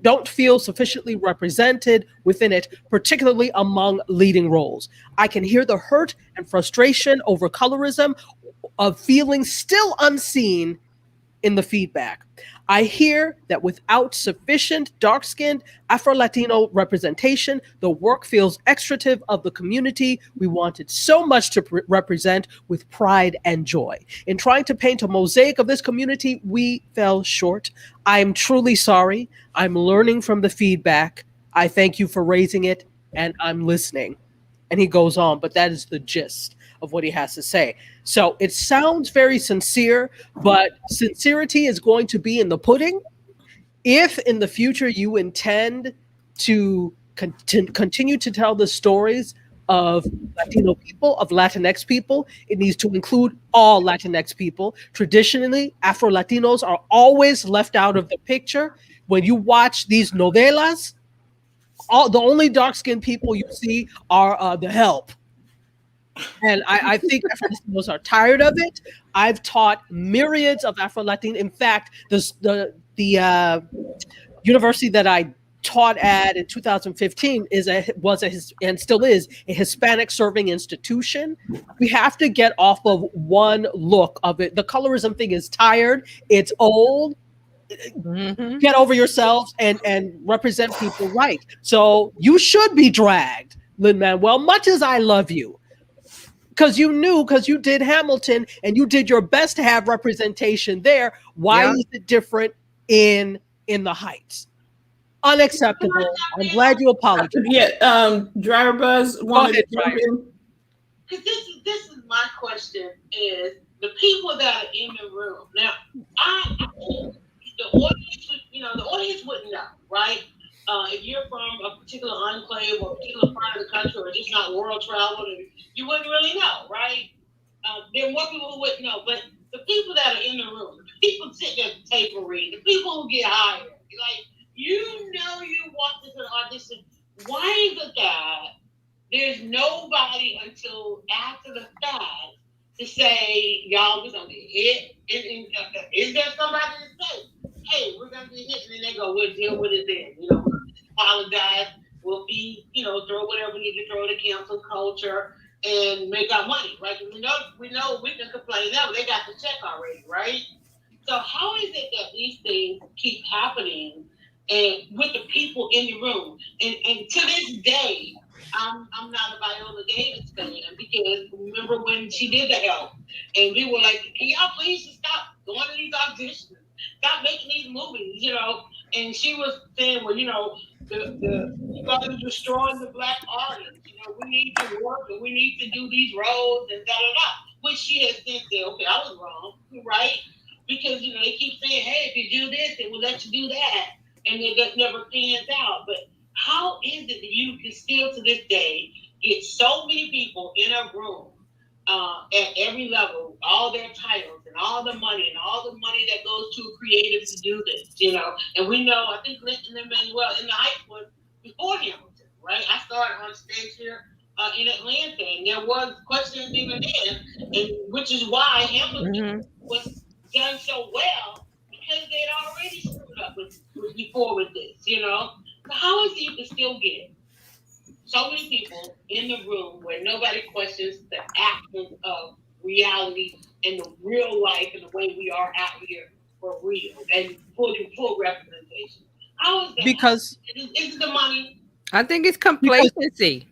don't feel sufficiently represented within it, particularly among leading roles. I can hear the hurt and frustration over colorism of feeling still unseen in the feedback. I hear that without sufficient dark-skinned Afro-Latino representation, the work feels extractive of the community we wanted so much to represent with pride and joy. In trying to paint a mosaic of this community, we fell short. I am truly sorry. I'm learning from the feedback. I thank you for raising it, and I'm listening." And he goes on, but that is the gist of what he has to say. So it sounds very sincere, but sincerity is going to be in the pudding. If in the future you intend to continue to tell the stories of Latino people, of Latinx people, it needs to include all Latinx people. Traditionally, Afro-Latinos are always left out of the picture. When you watch these novelas, the only dark-skinned people you see are the help. And I think Afro-Latinos are tired of it. I've taught myriads of Afro-Latin. In fact, the university that I taught at in 2015 and still is a Hispanic serving institution. We have to get off of one look of it. The colorism thing is tired. It's old. Get over yourselves and represent people right. So you should be dragged, Lin-Manuel, much as I love you. Because you did Hamilton and you did your best to have representation there. Why is it different in the Heights? Unacceptable. I'm glad you apologized. Driver Buzz wanted to jump in. Because this is my question: is the people that are in the room now? The audience, the audience wouldn't know, right? If you're from a particular enclave or a particular part of the country, or just not world traveled, you wouldn't really know, right? There are more people who wouldn't know, but the people that are in the room, the people sitting at the table reading, the people who get hired, like, you walked into the audition. Why is it that there's nobody until after the fact to say, y'all, we're going to get hit? Is there somebody to say, hey, we're going to get hit? And then they go, we'll deal with it then. We'll apologize. We'll throw whatever we need to throw to cancel culture and make our money, right? We know we can complain now, but they got the check already, right? So how is it that these things keep happening and with the people in the room? And to this day, I'm not a Viola Davis fan, because remember when she did the Help, and we were like, can y'all please just stop going to these auditions, stop making these movies, And she was saying, well, you guys are destroying the Black audience. We need to work and we need to do these roles and da da da. Which she has since said, okay, I was wrong, right? Because they keep saying, hey, if you do this, they will let you do that, and it just never pans out. But how is it that you can still to this day get so many people in a room at every level, all their titles and all the money that goes to a creative to do this, And we know, I think Linton and Manuel in the Heights was before Hamilton, right? I started on stage here in Atlanta, and there was questions even then, and which is why Hamilton was done so well, because they had already screwed up before with this, So how is it you can still get so many people in the room where nobody questions the actions of reality and the real life and the way we are out here for real and full representation? How is that? Because is it the money? I think it's complacency.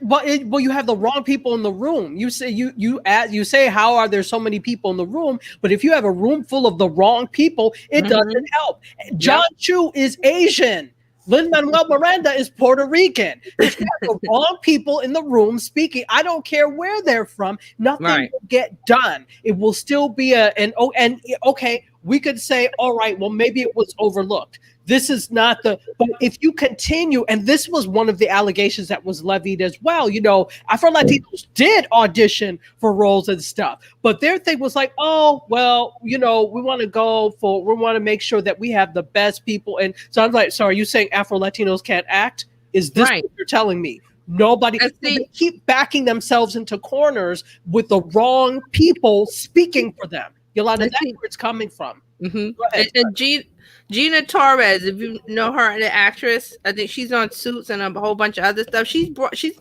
Well, you have the wrong people in the room. You say, how are there so many people in the room? But if you have a room full of the wrong people, it doesn't help. John Chu is Asian. Lin-Manuel Miranda is Puerto Rican. If you have the wrong people in the room speaking, I don't care where they're from, nothing will get done. It will still be okay, we could say, all right, well, maybe it was overlooked. This is not but if you continue, and this was one of the allegations that was levied as well, Afro-Latinos did audition for roles and stuff, but their thing was like, oh, well, we want to make sure that we have the best people. And so I'm like, so are you saying Afro-Latinos can't act? Is this what you're telling me? Nobody, they keep backing themselves into corners with the wrong people speaking for them. Yolanda, that's where it's coming from. Go ahead. And Gina Torres, if you know her, the actress, I think she's on Suits and a whole bunch of other stuff. She's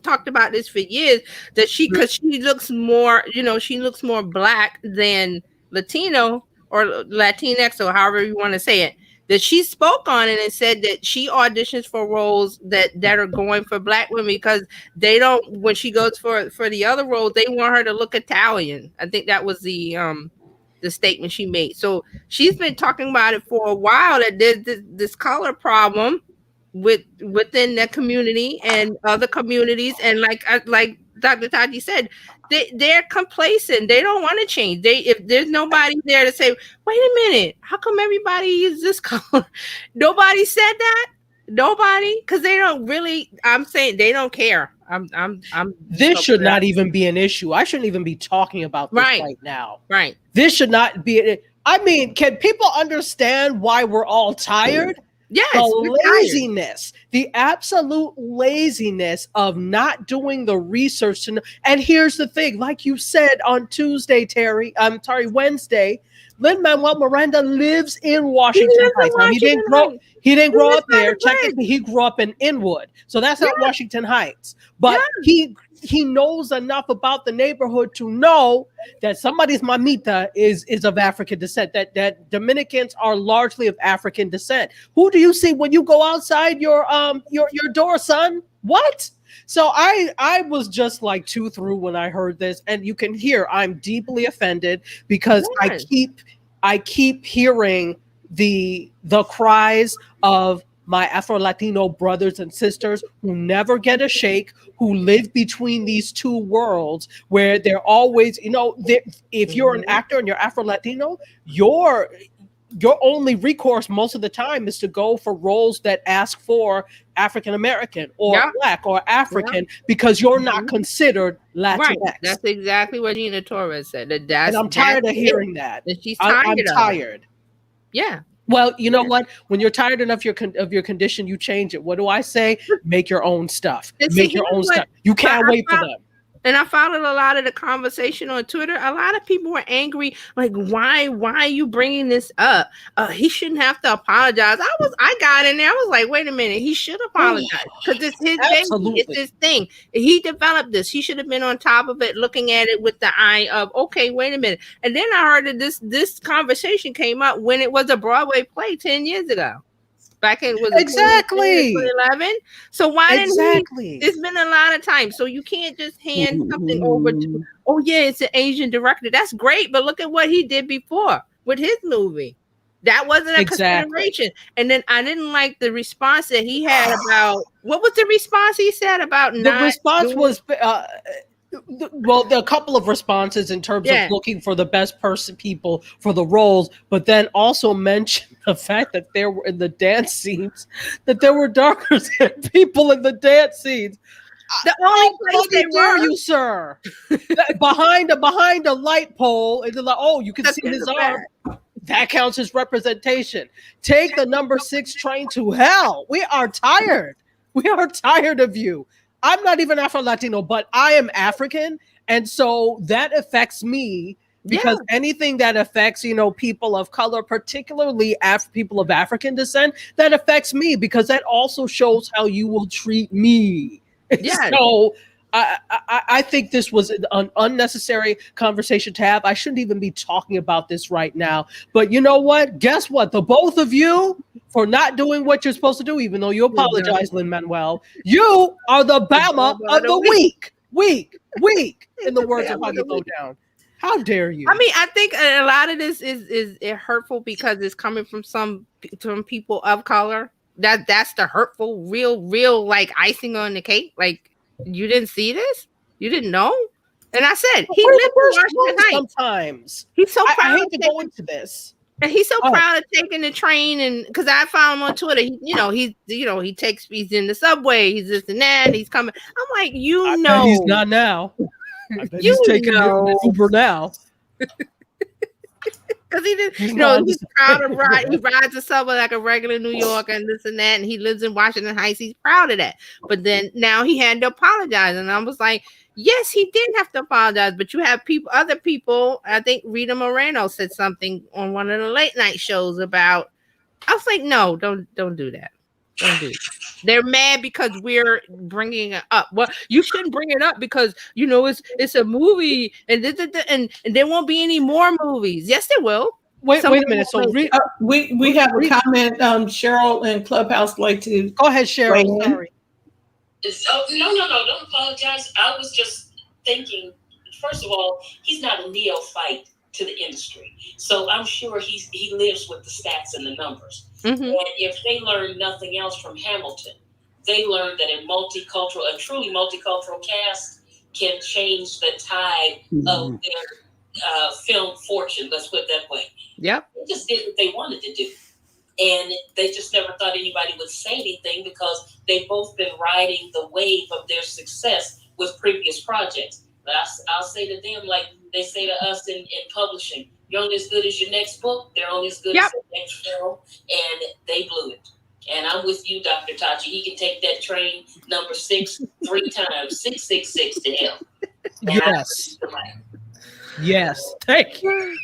talked about this for years, that because she looks more, she looks more Black than Latino or Latinx, or however you want to say it. That she spoke on it and said that she auditions for roles that are going for Black women, because they don't, when she goes for the other roles, they want her to look Italian. I think that was the statement she made. So she's been talking about it for a while, that there's this color problem within the community and other communities, and like Dr. Tati said, they're complacent. They don't want to change. If there's nobody there to say, wait a minute, how come everybody uses this color? Nobody said that. Nobody, because they don't really. I'm saying they don't care. This should not even be an issue. I shouldn't even be talking about this right now. Right. This should not be. I mean, can people understand why we're all tired? Yes. The laziness, the absolute laziness of not doing the research. And here's the thing, like you said on Wednesday, Lin-Manuel Miranda lives in Washington Heights. Now, he didn't grow up there. Technically, he grew up in Inwood. So that's not Washington Heights. But he knows enough about the neighborhood to know that somebody's mamita is of African descent, that Dominicans are largely of African descent. Who do you see when you go outside your door, son? What? So I was just like too through when I heard this, and you can hear I'm deeply offended because I keep hearing the cries of my Afro-Latino brothers and sisters who never get a shake, who live between these two worlds, where they're always, if you're an actor and you're Afro-Latino, your only recourse most of the time is to go for roles that ask for African American or Yeah. Black or African because you're not Mhm. considered Latinx. Right. That's exactly what Gina Torres said. That's, and I'm tired of that's it. hearing that. And she's I'm tired of it. tired. Yeah. Well, you know Yeah. what? When you're tired enough of your condition, you change it. What do I say? Make your own stuff. And see, Make your here's own what- stuff. You can't I wait for found- them. And I followed a lot of the conversation on Twitter. A lot of people were angry, like, why are you bringing this up? He shouldn't have to apologize. I got in there. I was like, wait a minute, he should apologize because it's his baby, Absolutely. it's his thing. He developed this. He should have been on top of it, looking at it with the eye of, okay, wait a minute. And then I heard that this conversation came up when it was a Broadway play 10 years ago. Back in was it Exactly. 2011. So why didn't he? Exactly. It's been a lot of time. So you can't just hand something over to, oh yeah, it's an Asian director. That's great, but look at what he did before with his movie. That wasn't a Exactly. consideration. And then I didn't like the response that he had about, what was the response he said about The not response doing- was well, there are a couple of responses in terms Yeah. of looking for the best people for the roles, but then also mentioned the fact that there were in the dance scenes that there were darker people in the dance scenes. the only How place they dare were. you, sir? behind a light pole, and they're like, oh, you can That's see in his the arm. That counts as representation. Take the number 6 train to hell. We are tired. We are tired of you. I'm not even Afro-Latino, but I am African. And so that affects me because anything that affects, people of color, particularly people of African descent, that affects me because that also shows how you will treat me. Yeah. So I think this was an unnecessary conversation to have. I shouldn't even be talking about this right now. But you know what? Guess what? The both of you, for not doing what you're supposed to do, even though you apologize, Lin-Manuel, you are the Bama of the week. Week, in the words of Huggy Lowdown. How dare you? I mean, I think a lot of this is hurtful because it's coming from from people of color. That's the hurtful, real like icing on the cake. Like, you didn't see this? You didn't know? And I said he We're lived in the worst Washington ones Heights. sometimes. He's so I proud. hate to go into this. And he's so Oh. proud of taking the train, and because I found him on Twitter, he's in the subway, he's this and that, and he's coming. I'm like, I bet he's not now. I bet he's taking the Uber now. because he did, He's he's proud of ride. He rides the subway like a regular New Yorker and this and that, and he lives in Washington Heights. He's proud of that. But then now he had to apologize, and I was like, yes, he didn't have to apologize. But you have other people. I think Rita Moreno said something on one of the late night shows about. I was like, no, don't do that. Don't do it. They're mad because we're bringing it up. Well, you shouldn't bring it up because it's a movie, and and there won't be any more movies. Yes, there will. Wait a minute. So we have a comment. Cheryl in Clubhouse like to go ahead, Cheryl. Right. Sorry. No, don't apologize. I was just thinking. First of all, he's not a neophyte to the industry, so I'm sure he lives with the stats and the numbers. Mm-hmm. And if they learn nothing else from Hamilton, they learned that a truly multicultural cast can change the tide of their film fortune. Let's put it that way. Yep. They just did what they wanted to do. And they just never thought anybody would say anything because they've both been riding the wave of their success with previous projects. But I'll say to them, like they say to us in publishing, you're only as good as your next book. They're only as good as their next film. And they blew it. And I'm with you, Dr. Tachi. He can take that train number 6 3 times, 666 to hell. Yes. Yes, thank you.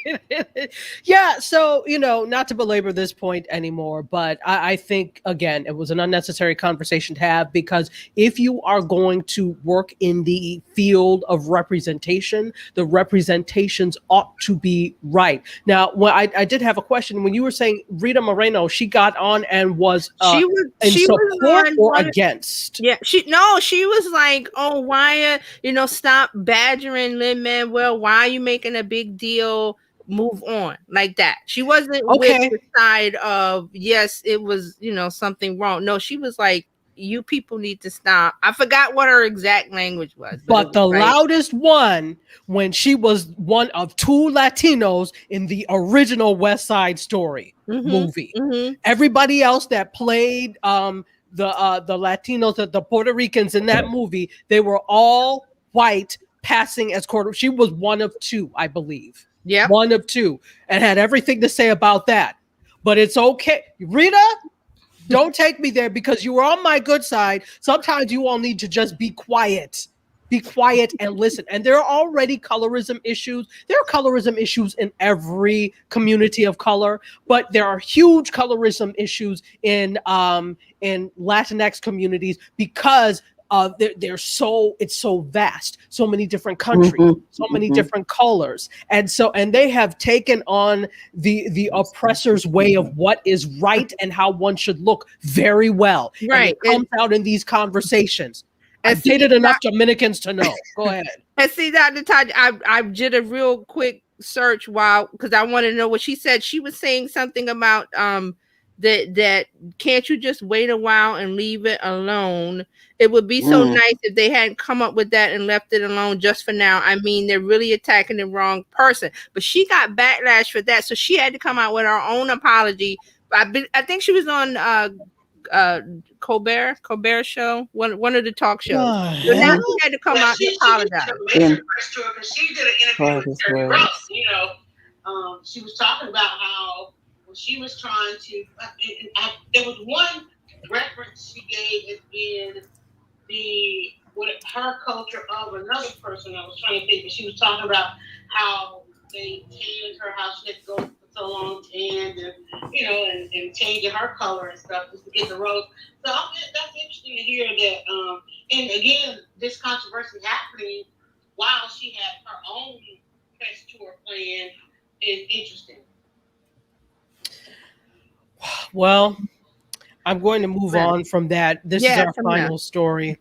Yeah, so, not to belabor this point anymore, but I think, again, it was an unnecessary conversation to have because if you are going to work in the field of representation, the representations ought to be right. Now, I did have a question. When you were saying Rita Moreno, she got on and was in support or against? Yeah, she was like, oh, why, stop badgering Lin-Manuel. Why are you making a big deal? Move on, like that. She wasn't with the side of, yes, it was, something wrong. No, she was like, you people need to stop. I forgot what her exact language was. But the right. loudest one when she was one of 2 Latinos in the original West Side Story movie. Everybody else that played the Latinos, the Puerto Ricans in that movie, they were all white passing as quarter. She was one of 2, I believe. Yeah, one of 2, and had everything to say about that. But it's okay, Rita. Don't take me there because you were on my good side. Sometimes you all need to just be quiet. Be quiet and listen. And there are already colorism issues. There are colorism issues in every community of color, but there are huge colorism issues in Latinx communities because it's so vast, so many different countries, so many different colors, and they have taken on the oppressor's way of what is right and how one should look very well. Right, and it comes out in these conversations. I've dated enough Dominicans to know. Go ahead. And see, Dr. Todd, I did a real quick search because I want to know what she said. She was saying something about that can't you just wait a while and leave it alone? It would be so nice if they hadn't come up with that and left it alone just for now. I mean, they're really attacking the wrong person. But she got backlash for that, so she had to come out with her own apology. I think she was on Colbert show, one of the talk shows. So now she had to come out and apologize. She did an interview with Terry Ross. She was talking about how she was trying to. There was one reference she gave as being her culture of another person. I was trying to think, but she was talking about how they tanned her, how she had to go for so long tanned, and and changing her color and stuff just to get the rose. So that's interesting to hear that. And again, this controversy happening while she had her own press tour plan is interesting. Well, I'm going to move on from that. This is our final story.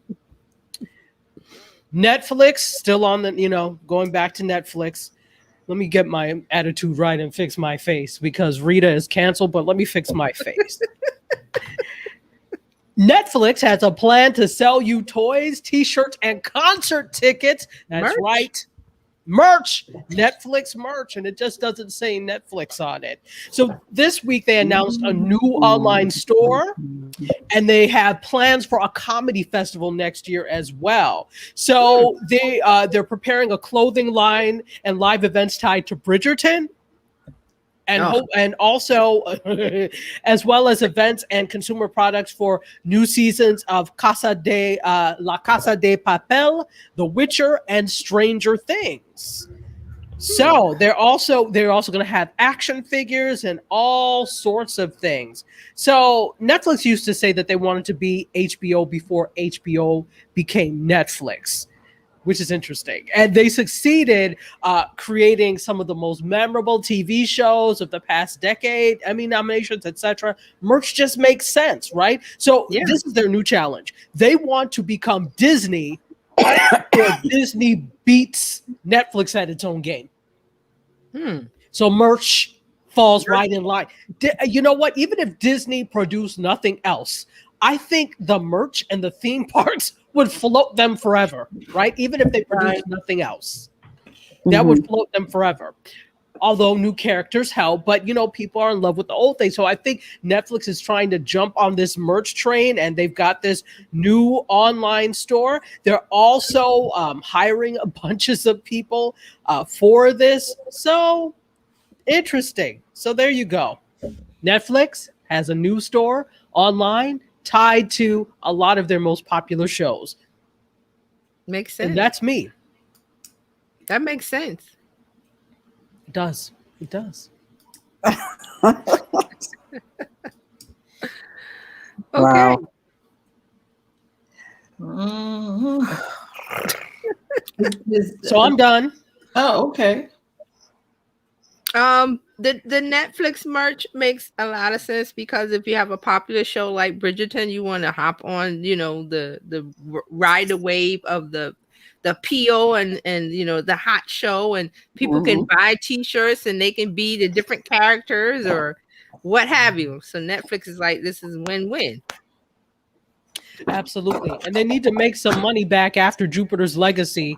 Netflix, still on the, going back to Netflix. Let me get my attitude right and fix my face because Rita is canceled, but let me fix my face. Netflix has a plan to sell you toys, t-shirts, and concert tickets. That's right. Merch, Netflix merch, and it just doesn't say Netflix on it. So this week they announced a new online store, and they have plans for a comedy festival next year as well. So they're preparing a clothing line and live events tied to Bridgerton. And also, as well as events and consumer products for new seasons of La Casa de Papel, The Witcher, and Stranger Things. So they're also going to have action figures and all sorts of things. So Netflix used to say that they wanted to be HBO before HBO became Netflix, which is interesting. And they succeeded creating some of the most memorable TV shows of the past decade, Emmy nominations, etc. Merch just makes sense, right? So this is their new challenge. They want to become Disney, where Disney beats Netflix at its own game. So merch falls right in line. You know what? Even if Disney produced nothing else, I think the merch and the theme parks would float them forever, right? Even if they produce nothing else, that would float them forever. Although new characters help, but people are in love with the old thing. So I think Netflix is trying to jump on this merch train, and they've got this new online store. They're also hiring bunches of people for this. So interesting. So there you go. Netflix has a new store online tied to a lot of their most popular shows. Makes sense. And that's me. That makes sense. It does. It does. Okay. Wow. So I'm done. Oh, okay. The Netflix merch makes a lot of sense because if you have a popular show like Bridgerton, you want to hop on, the ride the wave of the PO and the hot show, and people can buy t-shirts and they can be the different characters or what have you. So Netflix is like, this is win-win. Absolutely. And they need to make some money back after Jupiter's Legacy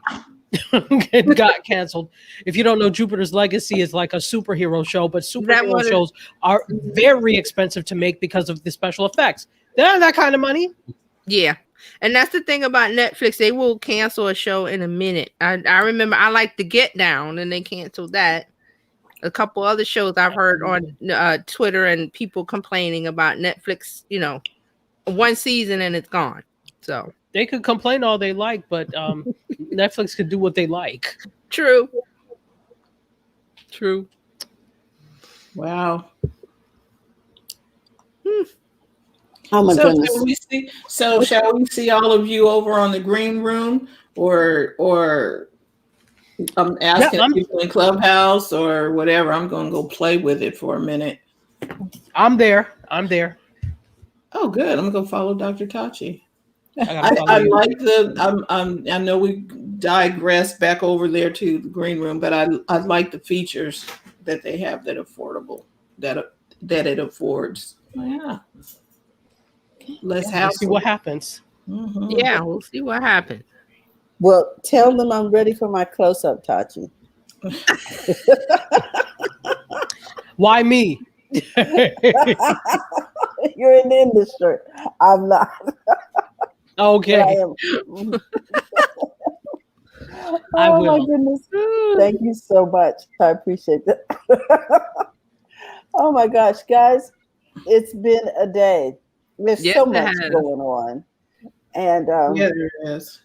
got canceled. If you don't know, Jupiter's Legacy is like a superhero show, but superhero shows are very expensive to make because of the special effects. They don't have that kind of money. Yeah. And that's the thing about Netflix. They will cancel a show in a minute. I remember I liked The Get Down and they canceled that. A couple other shows I've heard on Twitter and people complaining about Netflix, you know, one season and it's gone. So they could complain all they like, but Netflix could do what they like. True. Wow. Oh my goodness. Shall we see all of you over on the green room, or I'm asking people in Clubhouse or whatever. I'm going to go play with it for a minute. I'm there. Oh, good. I'm going to follow Dr. Tachi. I like I know we digress back over there to the green room, but I like the features that they have that affordable, that it affords. Yeah. Let's see what happens. Mm-hmm. Yeah, we'll see what happens. Well, tell them I'm ready for my close-up, Tachi. Why me? You're in the industry. I'm not. Okay. I am. Oh my goodness. Thank you so much. I appreciate that. Oh my gosh, guys. It's been a day. There's so much going on. And yeah, there is.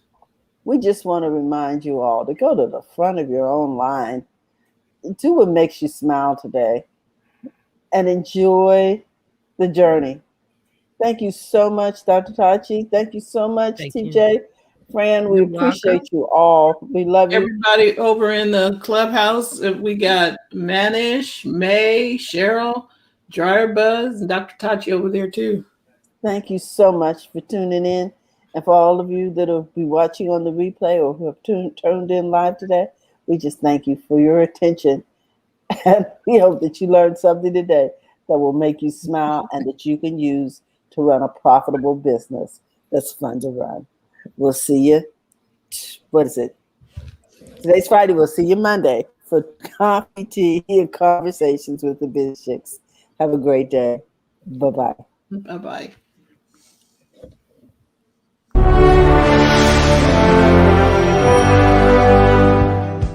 We just want to remind you all to go to the front of your own line. Do what makes you smile today and enjoy the journey. Thank you so much, Dr. Tachi. Thank you so much, TJ. Fran, we appreciate you all. We love you. Everybody over in the Clubhouse, we got Manish, May, Cheryl, Dryer Buzz, and Dr. Tachi over there too. Thank you so much for tuning in. And for all of you that will be watching on the replay or who have tuned in live today, we just thank you for your attention. And we hope that you learned something today that will make you smile and that you can use to run a profitable business that's fun to run. We'll see you. What is it? Today's Friday. We'll see you Monday for coffee, tea, and conversations with the Biz Chicks. Have a great day. Bye-bye. Bye-bye.